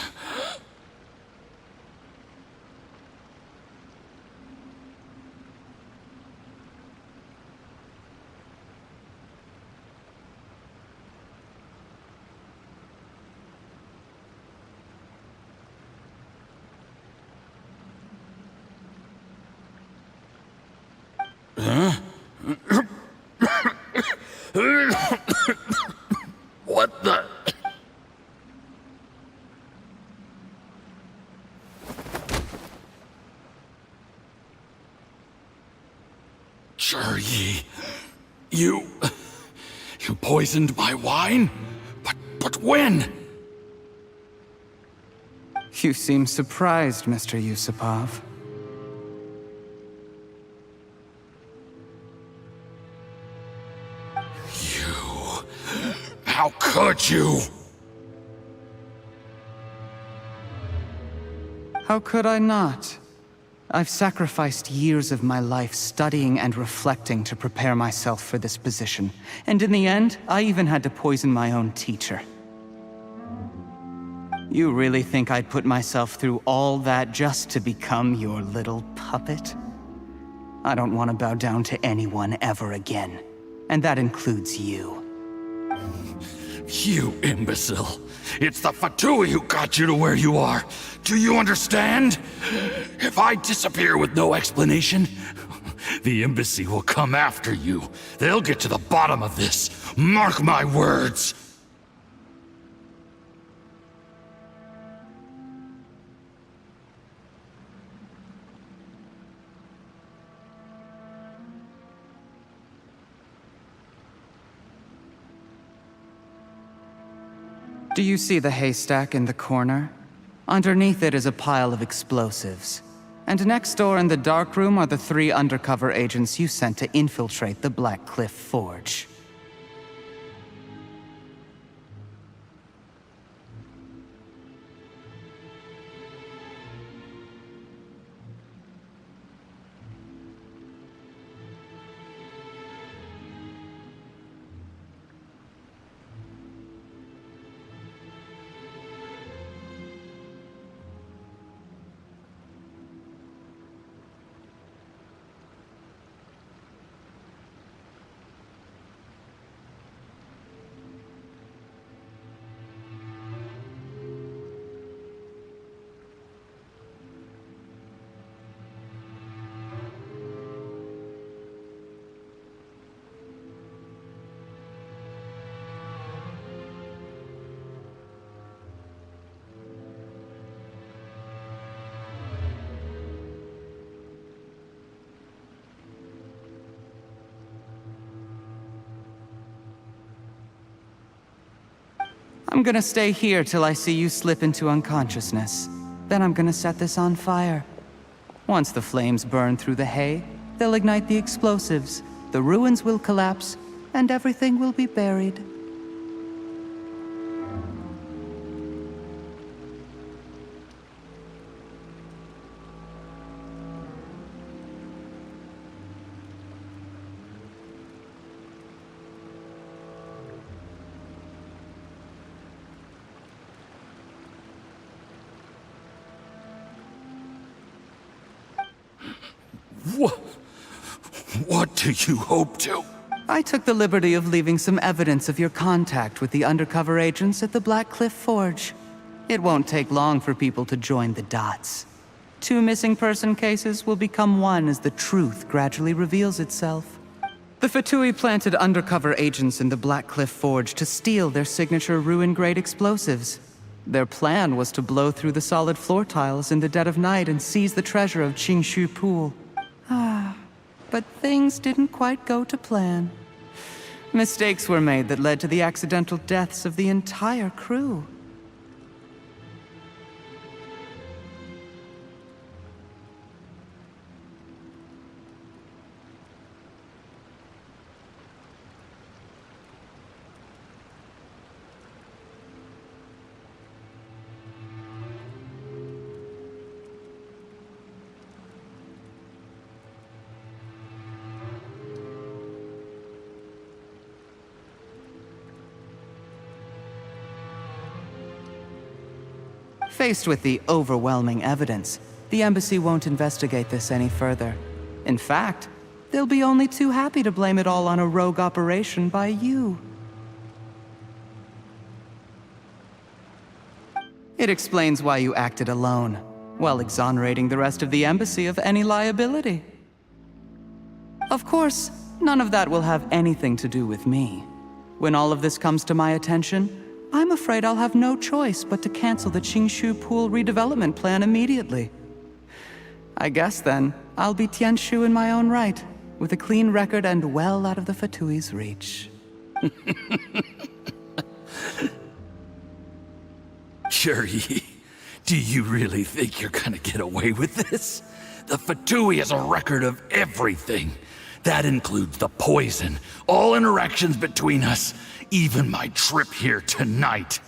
Huh? What the? Jur-E, you poisoned my wine? But when? You seem surprised, Mr. Yusupov. How could you? How could I not? I've sacrificed years of my life studying and reflecting to prepare myself for this position. And in the end, I even had to poison my own teacher. You really think I'd put myself through all that just to become your little puppet? I don't want to bow down to anyone ever again. And that includes you. You imbecile. It's the Fatui who got you to where you are. Do you understand? If I disappear with no explanation, the embassy will come after you. They'll get to the bottom of this. Mark my words. Do you see the haystack in the corner? Underneath it is a pile of explosives. And next door in the dark room are the 3 undercover agents you sent to infiltrate the Black Cliff Forge. I'm gonna stay here till I see you slip into unconsciousness. Then I'm gonna set this on fire. Once the flames burn through the hay, they'll ignite the explosives, the ruins will collapse, and everything will be buried. What do you hope to? I took the liberty of leaving some evidence of your contact with the undercover agents at the Black Cliff Forge. It won't take long for people to join the dots. 2 missing person cases will become one as the truth gradually reveals itself. The Fatui planted undercover agents in the Black Cliff Forge to steal their signature ruin-grade explosives. Their plan was to blow through the solid floor tiles in the dead of night and seize the treasure of Qingshu Pool. But things didn't quite go to plan. Mistakes were made that led to the accidental deaths of the entire crew. Faced with the overwhelming evidence, the embassy won't investigate this any further. In fact, they'll be only too happy to blame it all on a rogue operation by you. It explains why you acted alone, while exonerating the rest of the embassy of any liability. Of course, none of that will have anything to do with me. When all of this comes to my attention, I'm afraid I'll have no choice but to cancel the Qingshu Pool redevelopment plan immediately. I guess then, I'll be Tianshu in my own right, with a clean record and well out of the Fatui's reach. Cherry, do you really think you're gonna get away with this? The Fatui has a record of everything. That includes the poison, all interactions between us, even my trip here tonight.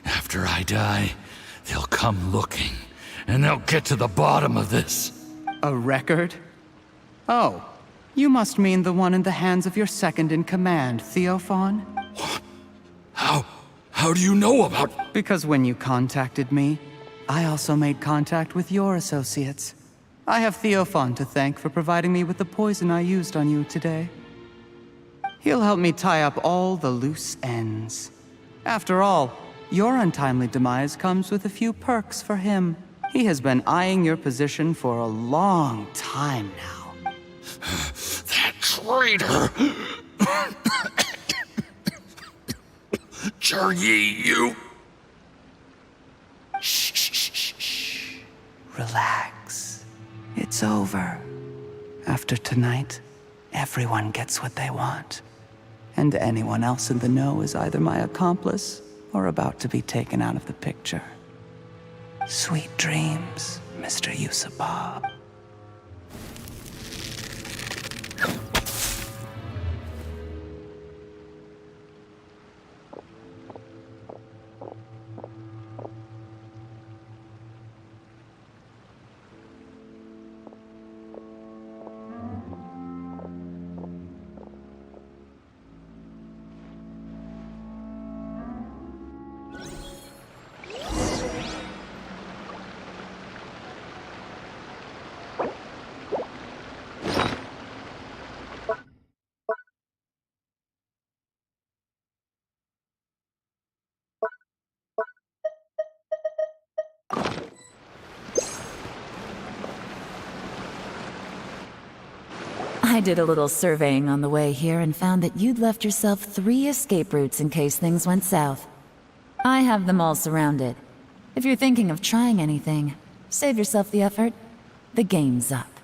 After I die, they'll come looking, and they'll get to the bottom of this. A record? Oh, you must mean the one in the hands of your second-in-command, Theophan? What? How do you know about... Because when you contacted me, I also made contact with your associates. I have Theophan to thank for providing me with the poison I used on you today. He'll help me tie up all the loose ends. After all, your untimely demise comes with a few perks for him. He has been eyeing your position for a long time now. That traitor! Cherry, you... Shh. Relax. It's over. After tonight, everyone gets what they want. And anyone else in the know is either my accomplice or about to be taken out of the picture. Sweet dreams, Mr. Yusabab. I did a little surveying on the way here and found that you'd left yourself 3 escape routes in case things went south. I have them all surrounded. If you're thinking of trying anything, save yourself the effort. The game's up.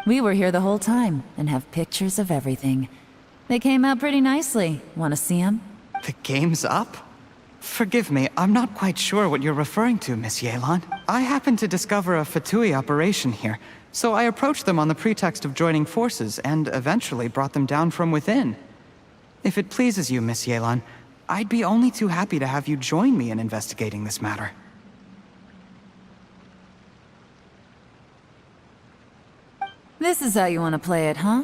We were here the whole time and have pictures of everything. They came out pretty nicely. Want to see them? The game's up? Forgive me, I'm not quite sure what you're referring to, Miss Yelan. I happened to discover a Fatui operation here, so I approached them on the pretext of joining forces and eventually brought them down from within. If it pleases you, Miss Yelan, I'd be only too happy to have you join me in investigating this matter. This is how you want to play it, huh?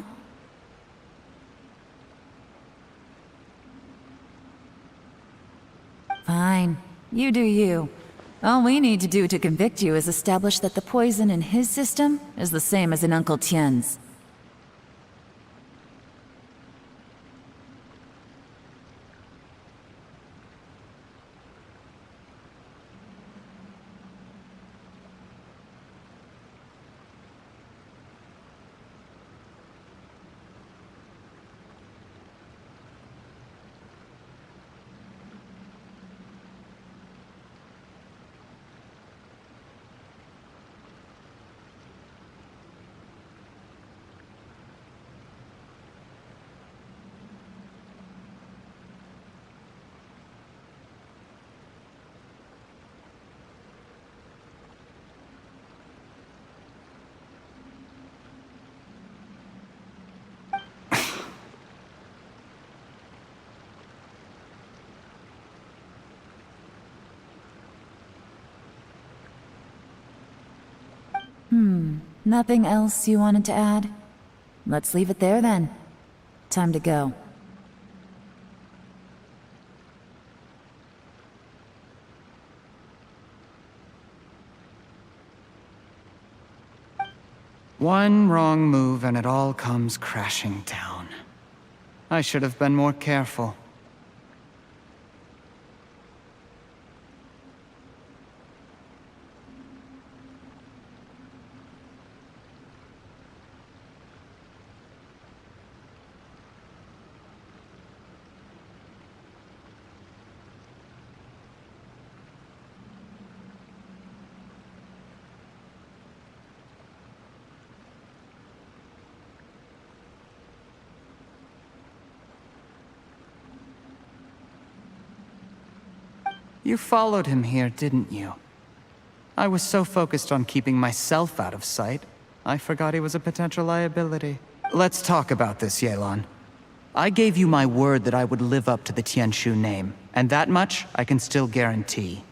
Fine. You do you. All we need to do to convict you is establish that the poison in his system is the same as in Uncle Tien's. Nothing else you wanted to add? Let's leave it there then. Time to go. One wrong move and it all comes crashing down. I should have been more careful. You followed him here, didn't you? I was so focused on keeping myself out of sight, I forgot he was a potential liability. Let's talk about this, Yelan. I gave you my word that I would live up to the Tianshu name, and that much I can still guarantee.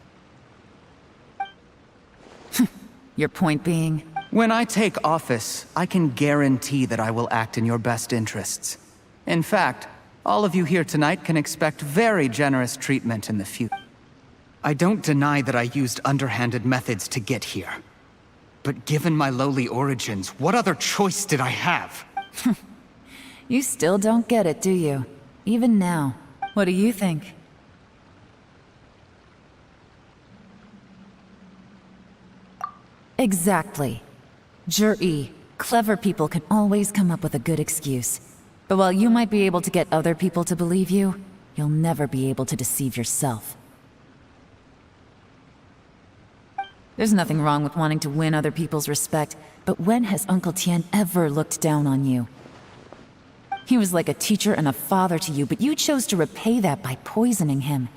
Your point being? When I take office, I can guarantee that I will act in your best interests. In fact, all of you here tonight can expect very generous treatment in the future. I don't deny that I used underhanded methods to get here. But given my lowly origins, what other choice did I have? You still don't get it, do you? Even now. What do you think? Exactly. Jur-E, clever people can always come up with a good excuse. But while you might be able to get other people to believe you, you'll never be able to deceive yourself. There's nothing wrong with wanting to win other people's respect, but when has Uncle Tien ever looked down on you? He was like a teacher and a father to you, but you chose to repay that by poisoning him.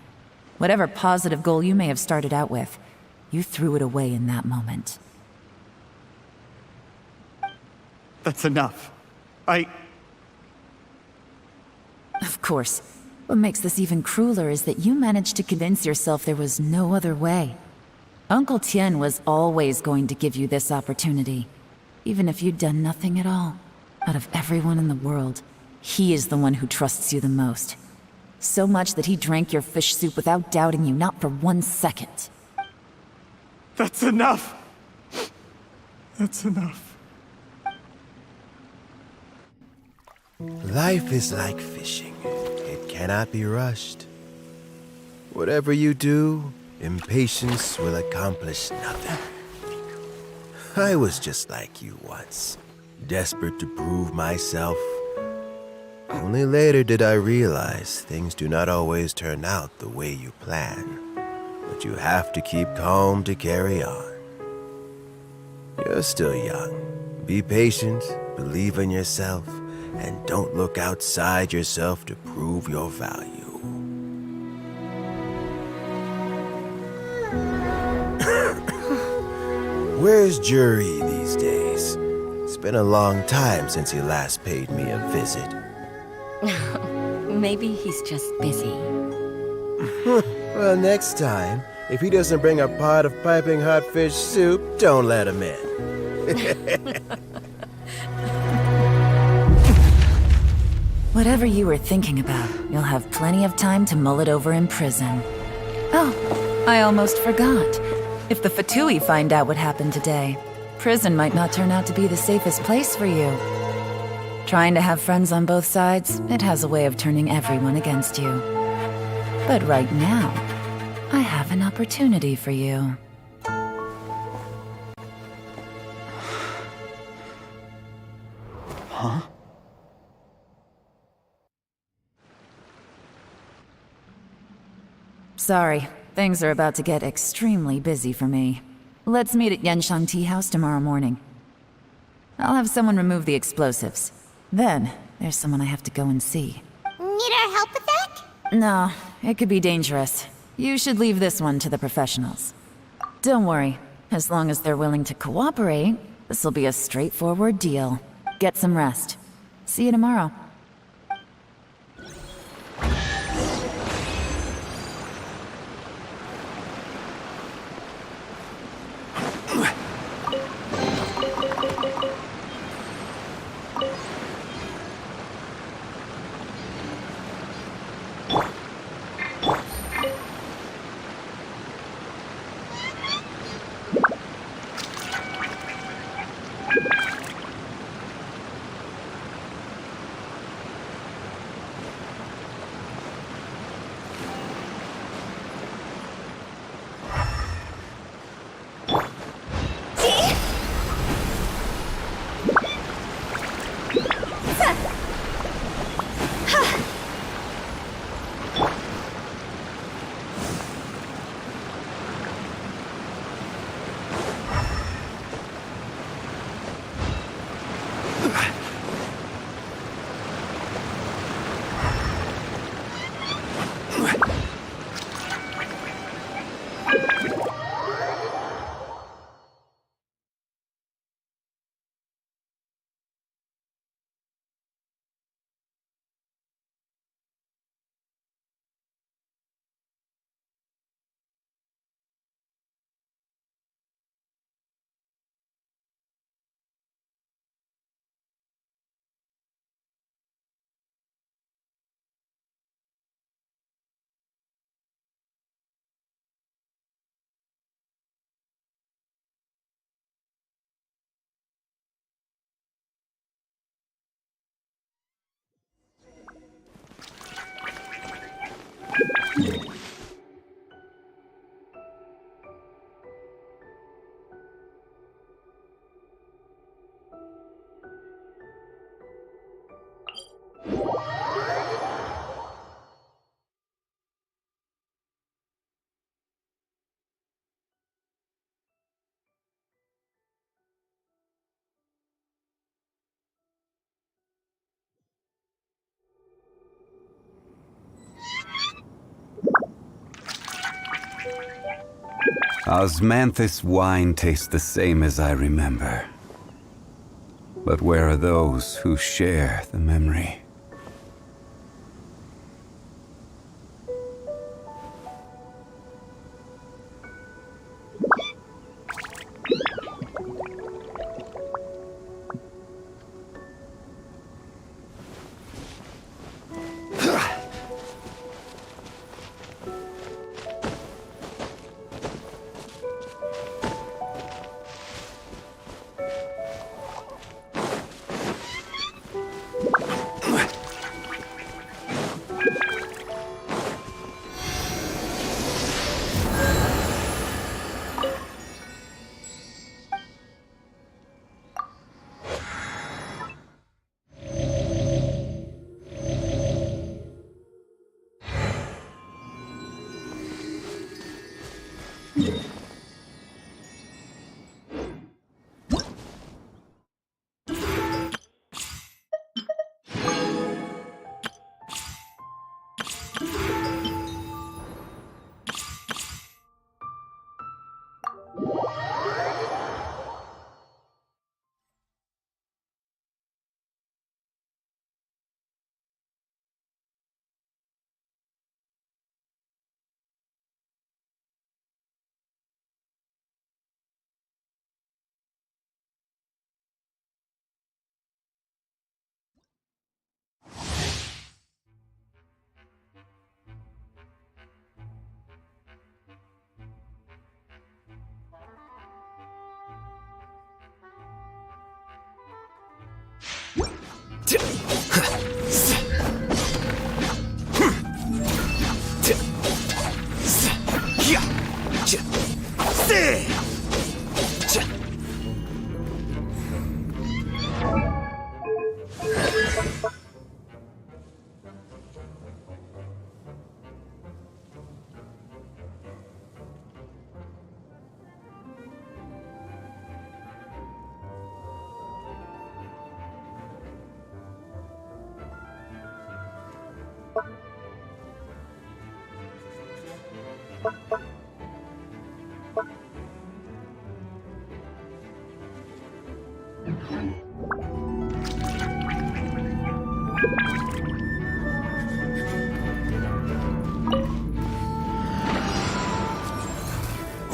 Whatever positive goal you may have started out with, you threw it away in that moment. That's enough. Of course. What makes this even crueler is that you managed to convince yourself there was no other way. Uncle Tien was always going to give you this opportunity, even if you'd done nothing at all. Out of everyone in the world, he is the one who trusts you the most. So much that he drank your fish soup without doubting you, not for 1 second. That's enough! That's enough. Life is like fishing. It cannot be rushed. Whatever you do, impatience will accomplish nothing. I was just like you once, desperate to prove myself. Only later did I realize things do not always turn out the way you plan. But you have to keep calm to carry on. You're still young. Be patient, believe in yourself, and don't look outside yourself to prove your value. Where's Jury these days? It's been a long time since he last paid me a visit. Maybe he's just busy. Well, next time, if he doesn't bring a pot of piping hot fish soup, don't let him in. Whatever you were thinking about, you'll have plenty of time to mull it over in prison. Oh, I almost forgot. If the Fatui find out what happened today, prison might not turn out to be the safest place for you. Trying to have friends on both sides, it has a way of turning everyone against you. But right now, I have an opportunity for you. Huh? Sorry, things are about to get extremely busy for me. Let's meet at Yenshang Tea House tomorrow morning. I'll have someone remove the explosives. Then, there's someone I have to go and see. Need our help with that? No, it could be dangerous. You should leave this one to the professionals. Don't worry, as long as they're willing to cooperate, this'll be a straightforward deal. Get some rest. See you tomorrow. Osmanthus wine tastes the same as I remember. But where are those who share the memory?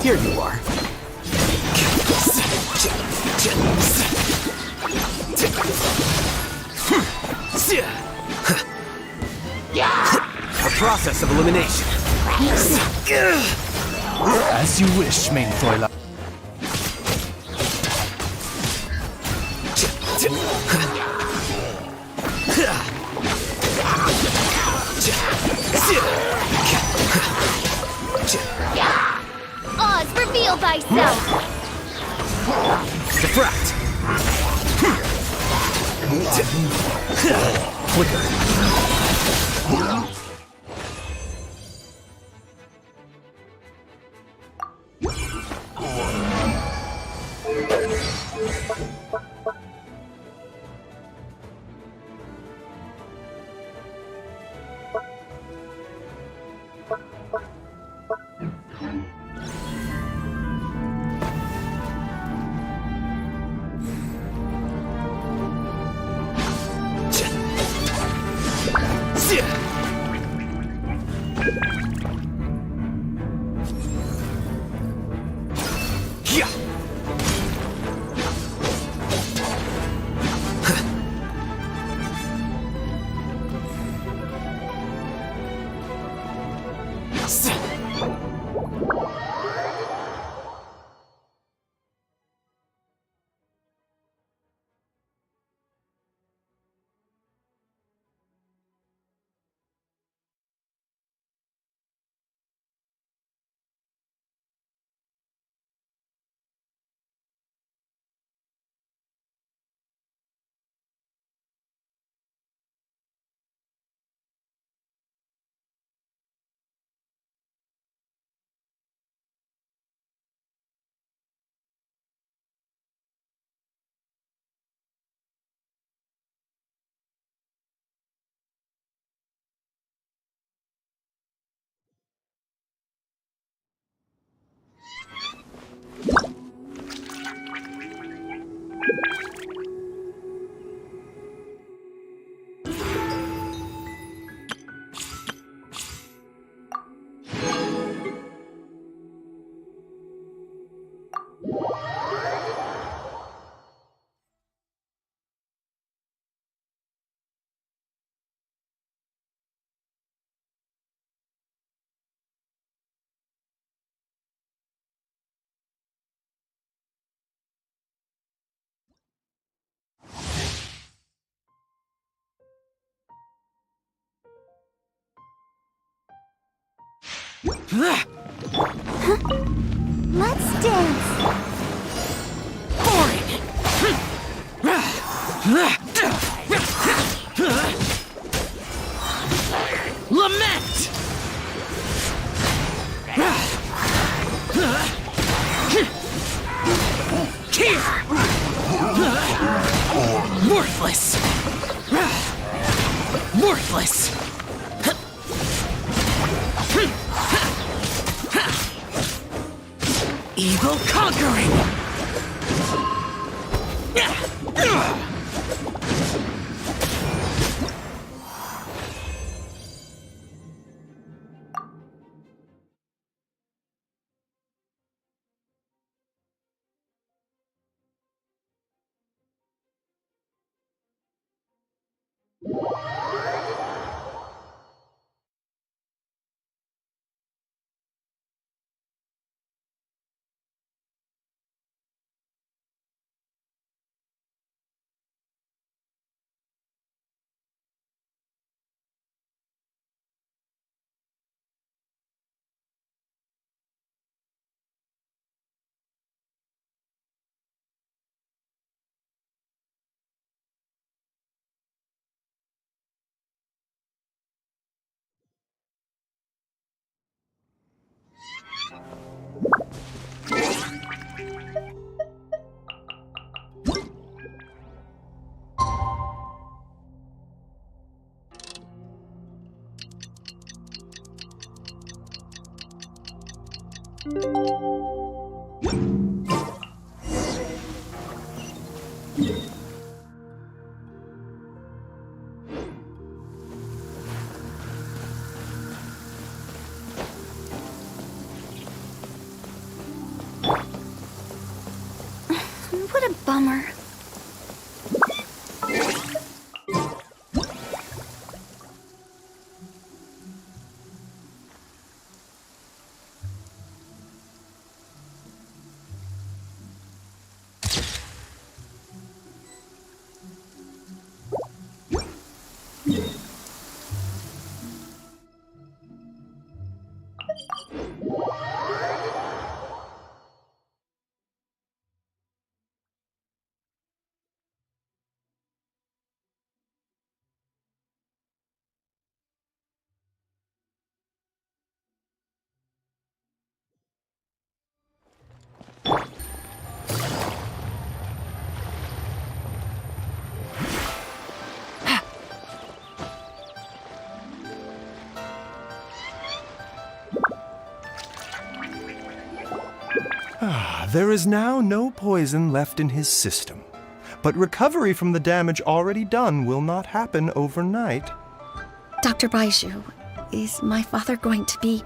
Here you are. A process of elimination. As you wish, main Fräulein. Oz, reveal thyself! Diffract! Flicker! Let's dance. Lament! Here! Worthless! Worthless! Evil conquering! What a bummer. There is now no poison left in his system, but recovery from the damage already done will not happen overnight. Dr. Baiju, is my father going to be...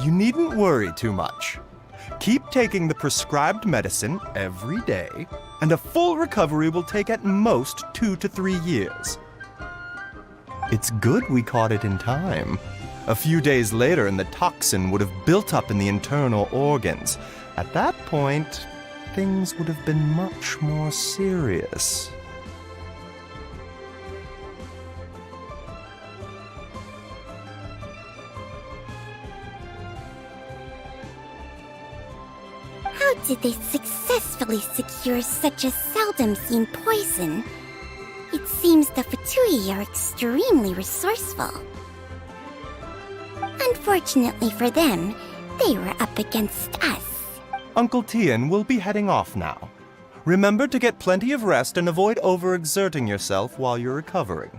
You needn't worry too much. Keep taking the prescribed medicine every day, and a full recovery will take at most 2 to 3 years. It's good we caught it in time. A few days later, and the toxin would have built up in the internal organs. At that point, things would have been much more serious. How did they successfully secure such a seldom-seen poison? It seems the Fatui are extremely resourceful. Unfortunately for them, they were up against us. Uncle Tien will be heading off now. Remember to get plenty of rest and avoid overexerting yourself while you're recovering.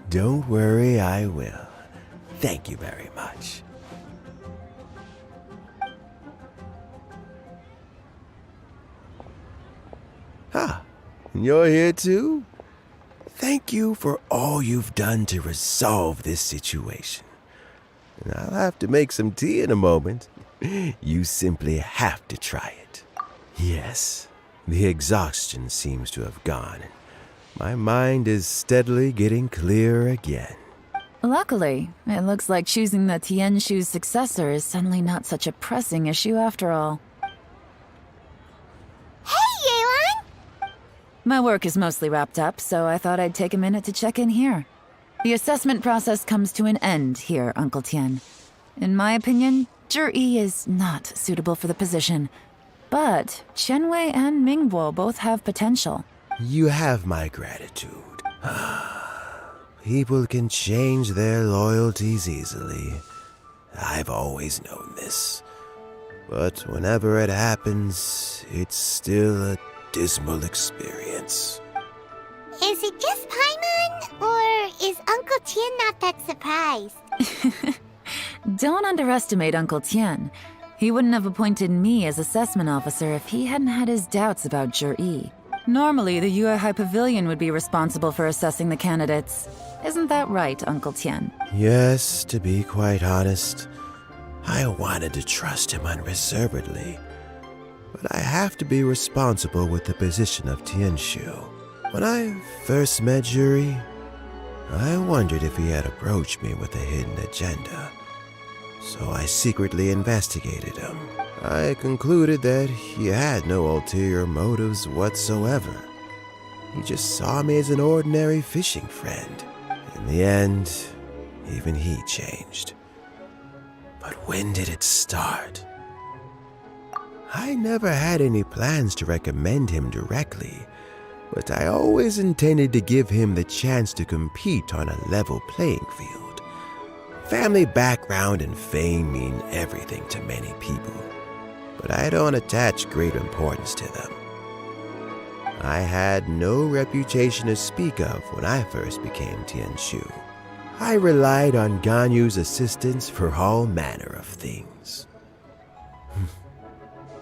Don't worry, I will. Thank you very much. Ah, you're here too? Thank you for all you've done to resolve this situation. And I'll have to make some tea in a moment. You simply have to try it. Yes, the exhaustion seems to have gone. My mind is steadily getting clearer again. Luckily, it looks like choosing the Tianshu's successor is suddenly not such a pressing issue after all. Hey, Yelan! My work is mostly wrapped up, so I thought I'd take a minute to check in here. The assessment process comes to an end here, Uncle Tien. In my opinion, Zhi is not suitable for the position. But Qianwei and Mingguo both have potential. You have my gratitude. People can change their loyalties easily. I've always known this. But whenever it happens, it's still a dismal experience. Is it just Paimon, or is Uncle Tien not that surprised? Don't underestimate Uncle Tien. He wouldn't have appointed me as assessment officer if he hadn't had his doubts about Zhi. Normally, the Yuehai Pavilion would be responsible for assessing the candidates. Isn't that right, Uncle Tien? Yes, to be quite honest, I wanted to trust him unreservedly. But I have to be responsible with the position of Tianshu. When I first met Zhi, I wondered if he had approached me with a hidden agenda. So I secretly investigated him. I concluded that he had no ulterior motives whatsoever. He just saw me as an ordinary fishing friend. In the end, even he changed. But when did it start? I never had any plans to recommend him directly, but I always intended to give him the chance to compete on a level playing field. Family background and fame mean everything to many people, but I don't attach great importance to them. I had no reputation to speak of when I first became Tianshu. I relied on Ganyu's assistance for all manner of things.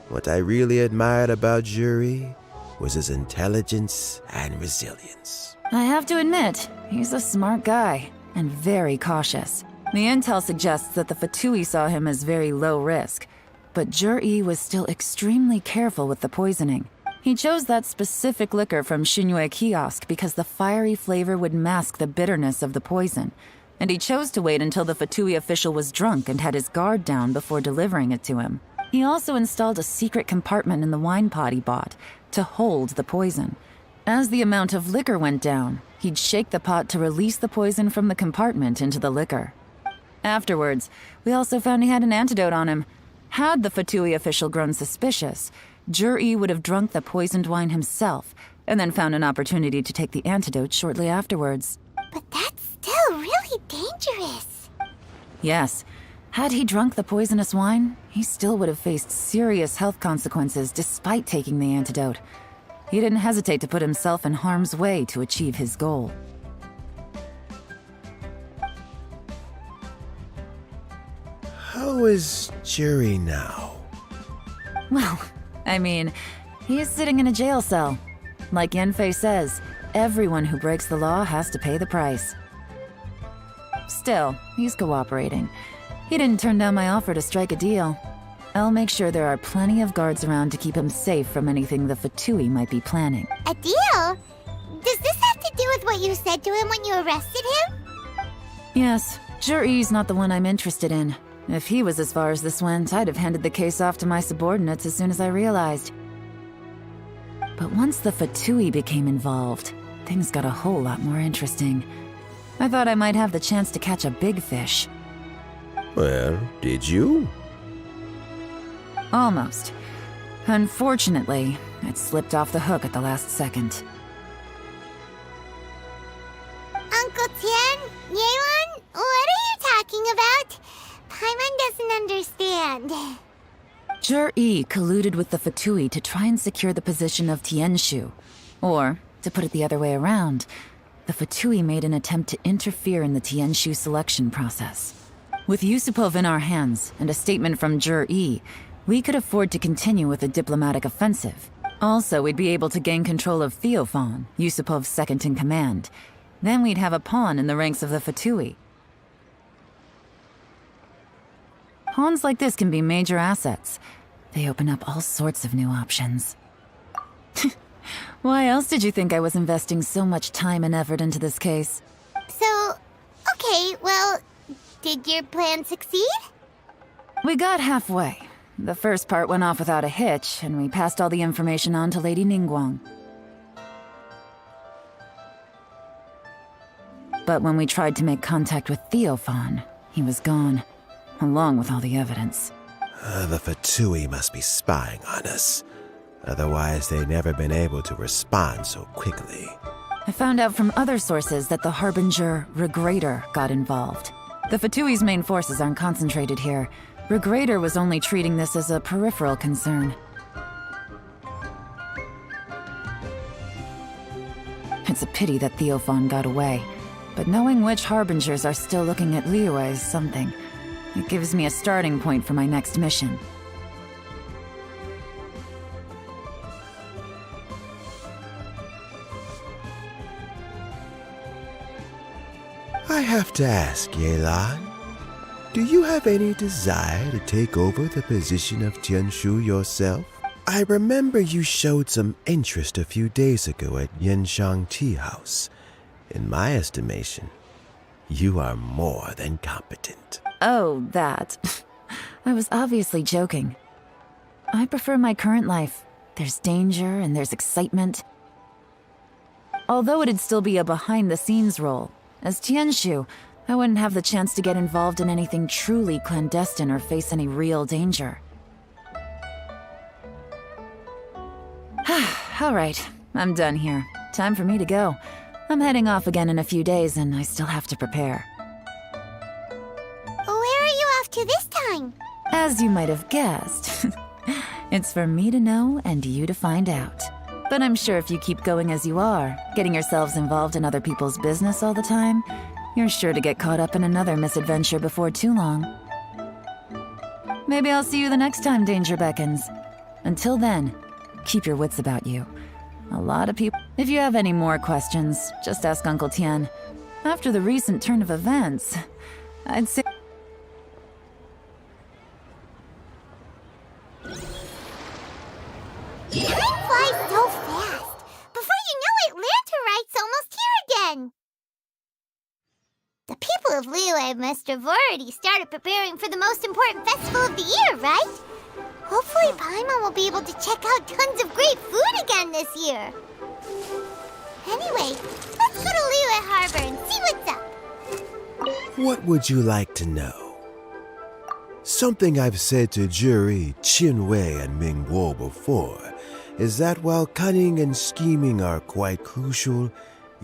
What I really admired about Zhi was his intelligence and resilience. I have to admit, he's a smart guy, and very cautious. The intel suggests that the Fatui saw him as very low risk, but Zhi was still extremely careful with the poisoning. He chose that specific liquor from Xunyue Kiosk because the fiery flavor would mask the bitterness of the poison, and he chose to wait until the Fatui official was drunk and had his guard down before delivering it to him. He also installed a secret compartment in the wine pot he bought to hold the poison. As the amount of liquor went down, he'd shake the pot to release the poison from the compartment into the liquor. Afterwards, we also found he had an antidote on him. Had the Fatui official grown suspicious, Zhi would have drunk the poisoned wine himself, and then found an opportunity to take the antidote shortly afterwards. But that's still really dangerous. Yes, had he drunk the poisonous wine, he still would have faced serious health consequences despite taking the antidote. He didn't hesitate to put himself in harm's way to achieve his goal. How is Zhi now? Well, I mean, he is sitting in a jail cell. Like Yanfei says, everyone who breaks the law has to pay the price. Still, he's cooperating. He didn't turn down my offer to strike a deal. I'll make sure there are plenty of guards around to keep him safe from anything the Fatui might be planning. A deal? Does this have to do with what you said to him when you arrested him? Yes, Zhi's not the one I'm interested in. If he was as far as this went, I'd have handed the case off to my subordinates as soon as I realized. But once the Fatui became involved, things got a whole lot more interesting. I thought I might have the chance to catch a big fish. Well, did you? Almost. Unfortunately, it slipped off the hook at the last second. Uncle Tien? Yelan? What are you talking about? Paimon doesn't understand. Zhi colluded with the Fatui to try and secure the position of Tianshu. Or, to put it the other way around, the Fatui made an attempt to interfere in the Tianshu selection process. With Yusupov in our hands and a statement from Zhi, we could afford to continue with a diplomatic offensive. Also, we'd be able to gain control of Theophan, Yusupov's second-in-command. Then we'd have a pawn in the ranks of the Fatui. Pawns like this can be major assets. They open up all sorts of new options. Why else did you think I was investing so much time and effort into this case? So, okay, well, did your plan succeed? We got halfway. The first part went off without a hitch, and we passed all the information on to Lady Ningguang. But when we tried to make contact with Theophan, he was gone. along with all the evidence. The Fatui must be spying on us. Otherwise, they'd never been able to respond so quickly. I found out from other sources that the Harbinger Regrator got involved. The Fatui's main forces aren't concentrated here. Regrator was only treating this as a peripheral concern. It's a pity that Theophan got away, but knowing which Harbingers are still looking at Liyue is something. It gives me a starting point for my next mission. I have to ask, Yelan, do you have any desire to take over the position of Tianshu yourself? I remember you showed some interest a few days ago at Yenshang Tea House. In my estimation, you are more than competent. Oh, that. I was obviously joking. I prefer my current life. There's danger and there's excitement. Although it'd still be a behind-the-scenes role, as Tianshu, I wouldn't have the chance to get involved in anything truly clandestine or face any real danger. All right, I'm done here. Time for me to go. I'm heading off again in a few days, and I still have to prepare. Where are you off to this time? As you might have guessed, it's for me to know and you to find out. But I'm sure if you keep going as you are, getting yourselves involved in other people's business all the time, you're sure to get caught up in another misadventure before too long. Maybe I'll see you the next time danger beckons. Until then, keep your wits about you. A lot of people... If you have any more questions, just ask Uncle Tien. After the recent turn of events, I'd say... Time flies so fast. Before you know it, Rite's almost here again. The people of Liyue must have already started preparing for the most important festival of the year, right? Hopefully Paimon will be able to check out tons of great food again this year. Anyway, let's go to Liyue Harbor and see what's up. What would you like to know? Something I've said to Juri, Qinwei, and Mingguo before is that while cunning and scheming are quite crucial,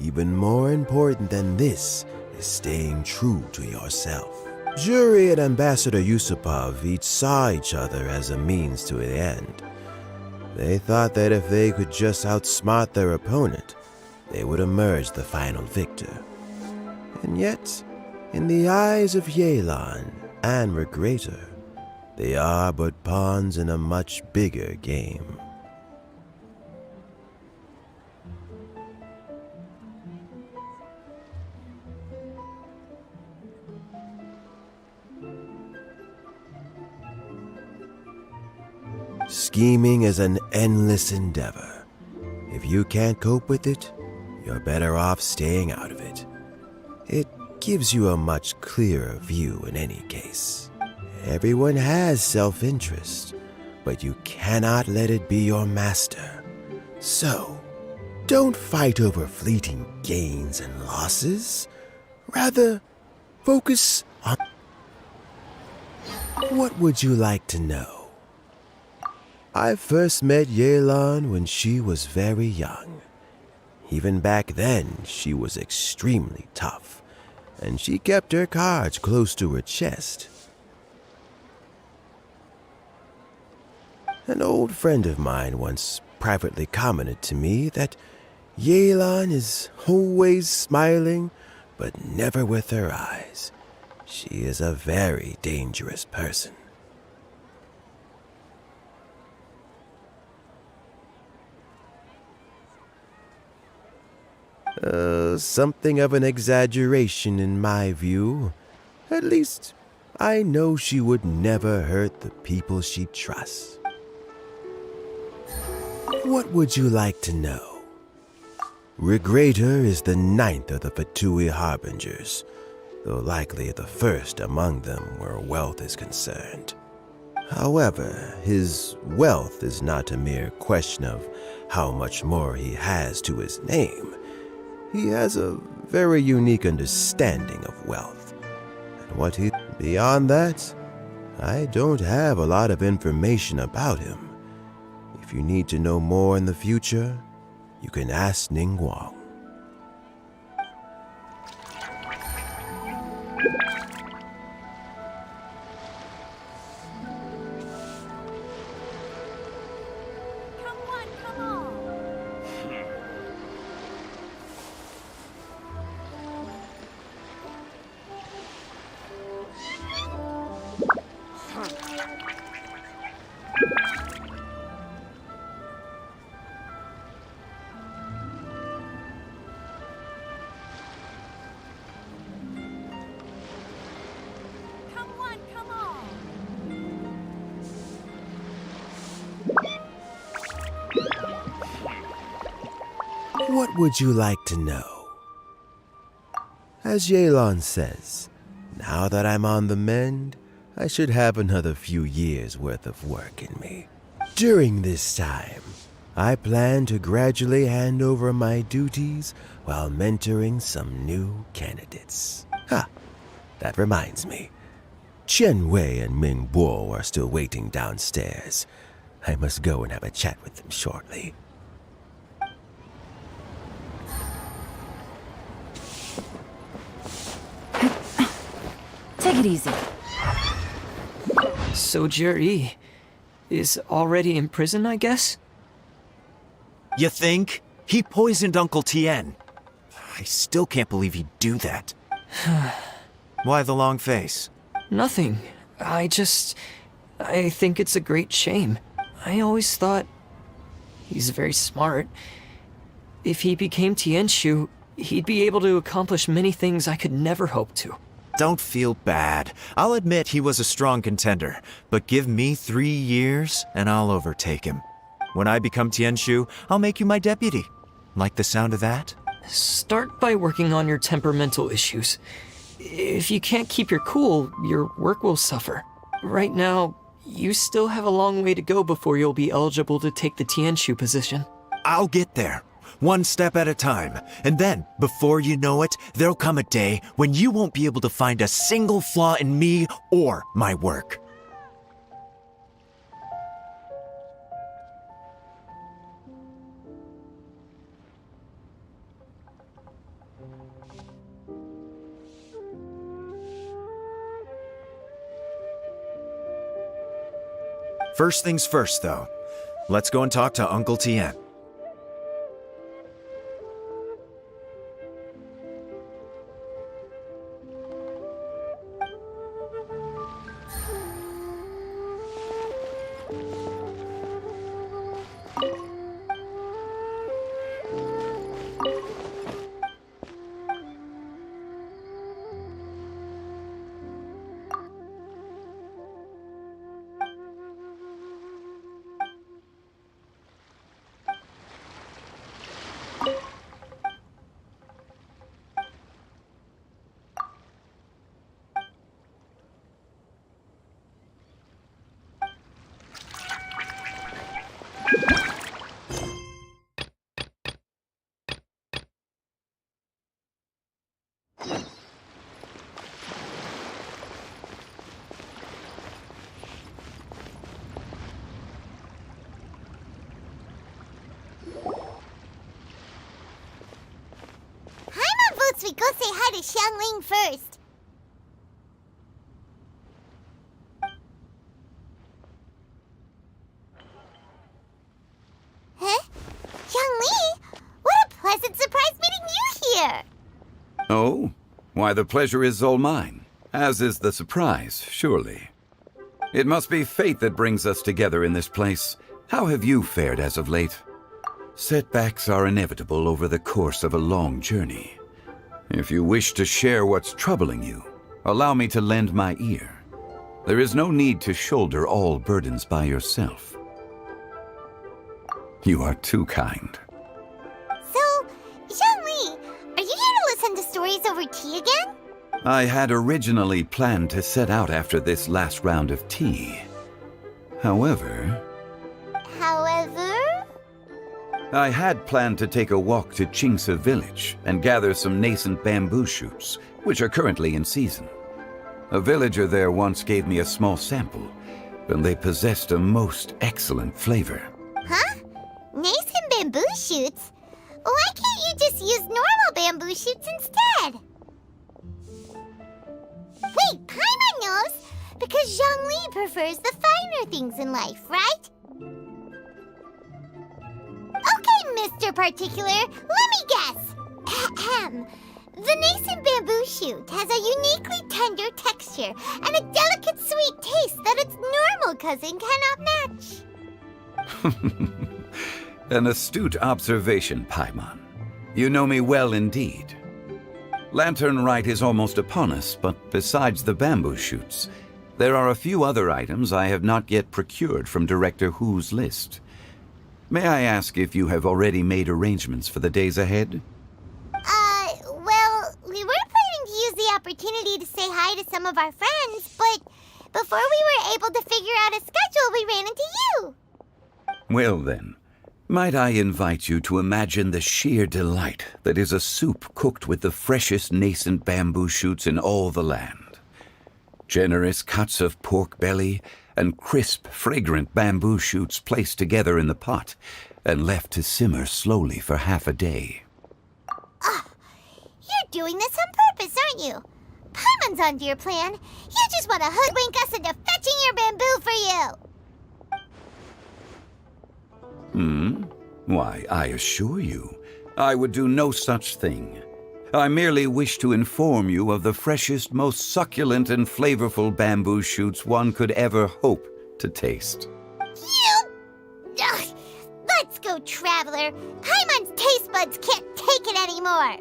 even more important than this is staying true to yourself. Juri and Ambassador Yusupov each saw each other as a means to an end. They thought that if they could just outsmart their opponent, they would emerge the final victor. And yet, in the eyes of Yelan and Regrator, they are but pawns in a much bigger game. Scheming is an endless endeavor. If you can't cope with it, you're better off staying out of it. It gives you a much clearer view in any case. Everyone has self-interest, but you cannot let it be your master. So, don't fight over fleeting gains and losses. Rather, focus on... What would you like to know? I first met Yelan when she was very young. Even back then, she was extremely tough, and she kept her cards close to her chest. An old friend of mine once privately commented to me that Yelan is always smiling, but never with her eyes. She is a very dangerous person. Something of an exaggeration in my view. At least, I know she would never hurt the people she trusts. What would you like to know? Regrator is the 9th of the Fatui Harbingers, though likely the first among them where wealth is concerned. However, his wealth is not a mere question of how much more he has to his name. He has a very unique understanding of wealth. And beyond that, I don't have a lot of information about him. If you need to know more in the future, you can ask Ningguang. What would you like to know? As Yelan says, now that I'm on the mend, I should have another few years' worth of work in me. During this time, I plan to gradually hand over my duties while mentoring some new candidates. That reminds me. Qian Wei and Ming Bo are still waiting downstairs. I must go and have a chat with them shortly. Take it easy. So Jerry is already in prison, I guess? You think? He poisoned Uncle Tien. I still can't believe he'd do that. Why the long face? Nothing. I think it's a great shame. I always thought he's very smart. If he became Tianshu, he'd be able to accomplish many things I could never hope to. Don't feel bad. I'll admit he was a strong contender, but give me 3 years and I'll overtake him. When I become Tianshu, I'll make you my deputy. Like the sound of that? Start by working on your temperamental issues. If you can't keep your cool, your work will suffer. Right now, you still have a long way to go before you'll be eligible to take the Tianshu position. I'll get there. One step at a time. And then, before you know it, there'll come a day when you won't be able to find a single flaw in me or my work. First things first, though. Let's go and talk to Uncle Tien. We go say hi to Xiangling first. Huh? Xiangling? What a pleasant surprise meeting you here! Oh? Why, the pleasure is all mine. As is the surprise, surely. It must be fate that brings us together in this place. How have you fared as of late? Setbacks are inevitable over the course of a long journey. If you wish to share what's troubling you, allow me to lend my ear. There is no need to shoulder all burdens by yourself. You are too kind. So, Xiangli, are you here to listen to stories over tea again? I had originally planned to set out after this last round of tea. However, I had planned to take a walk to Qingse village and gather some nascent bamboo shoots, which are currently in season. A villager there once gave me a small sample, and they possessed a most excellent flavor. Huh? Nascent bamboo shoots? Why can't you just use normal bamboo shoots instead? Wait, Paimon knows! Because Zhongli prefers the finer things in life, right? Okay, Mr. Particular, let me guess. Ahem. The nascent bamboo shoot has a uniquely tender texture and a delicate sweet taste that its normal cousin cannot match. An astute observation, Paimon. You know me well indeed. Latern Rite is almost upon us, but besides the bamboo shoots, there are a few other items I have not yet procured from Director Hu's list. May I ask if you have already made arrangements for the days ahead? Well, we were planning to use the opportunity to say hi to some of our friends, but before we were able to figure out a schedule, we ran into you. Well then, might I invite you to imagine the sheer delight that is a soup cooked with the freshest nascent bamboo shoots in all the land. Generous cuts of pork belly and crisp, fragrant bamboo shoots placed together in the pot and left to simmer slowly for half a day. You're doing this on purpose, aren't you? Paimon's onto your plan. You just want to hoodwink us into fetching your bamboo for you. Why, I assure you, I would do no such thing. I merely wish to inform you of the freshest, most succulent and flavorful bamboo shoots one could ever hope to taste. Ugh, let's go, Traveler. Paimon's taste buds can't take it anymore.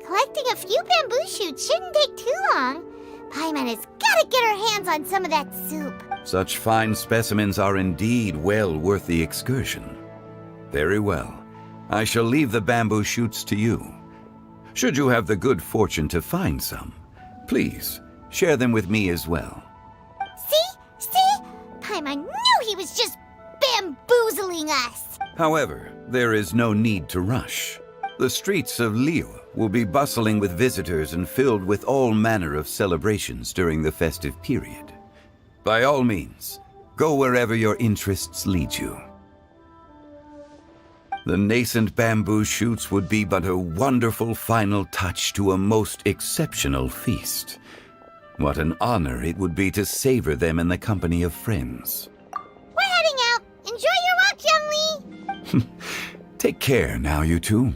Collecting a few bamboo shoots shouldn't take too long. Paimon has got to get her hands on some of that soup. Such fine specimens are indeed well worth the excursion. Very well. I shall leave the bamboo shoots to you. Should you have the good fortune to find some, please share them with me as well. See? Paimon knew he was just bamboozling us. However, there is no need to rush. The streets of Liyue will be bustling with visitors and filled with all manner of celebrations during the festive period. By all means, go wherever your interests lead you. The nascent bamboo shoots would be but a wonderful final touch to a most exceptional feast. What an honor it would be to savor them in the company of friends. We're heading out. Enjoy your walk, Zhongli. Take care now, you two.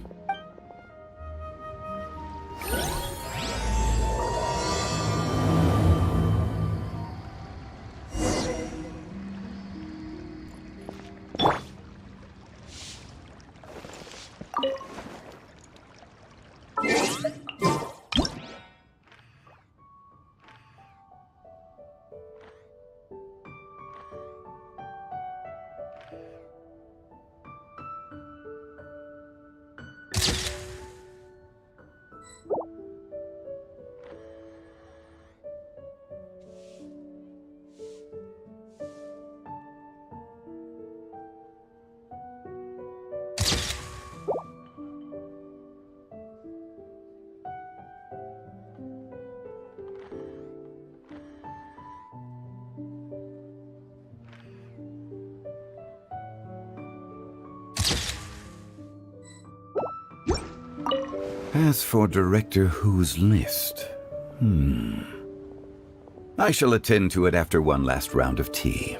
As for Director Hu's list, I shall attend to it after one last round of tea.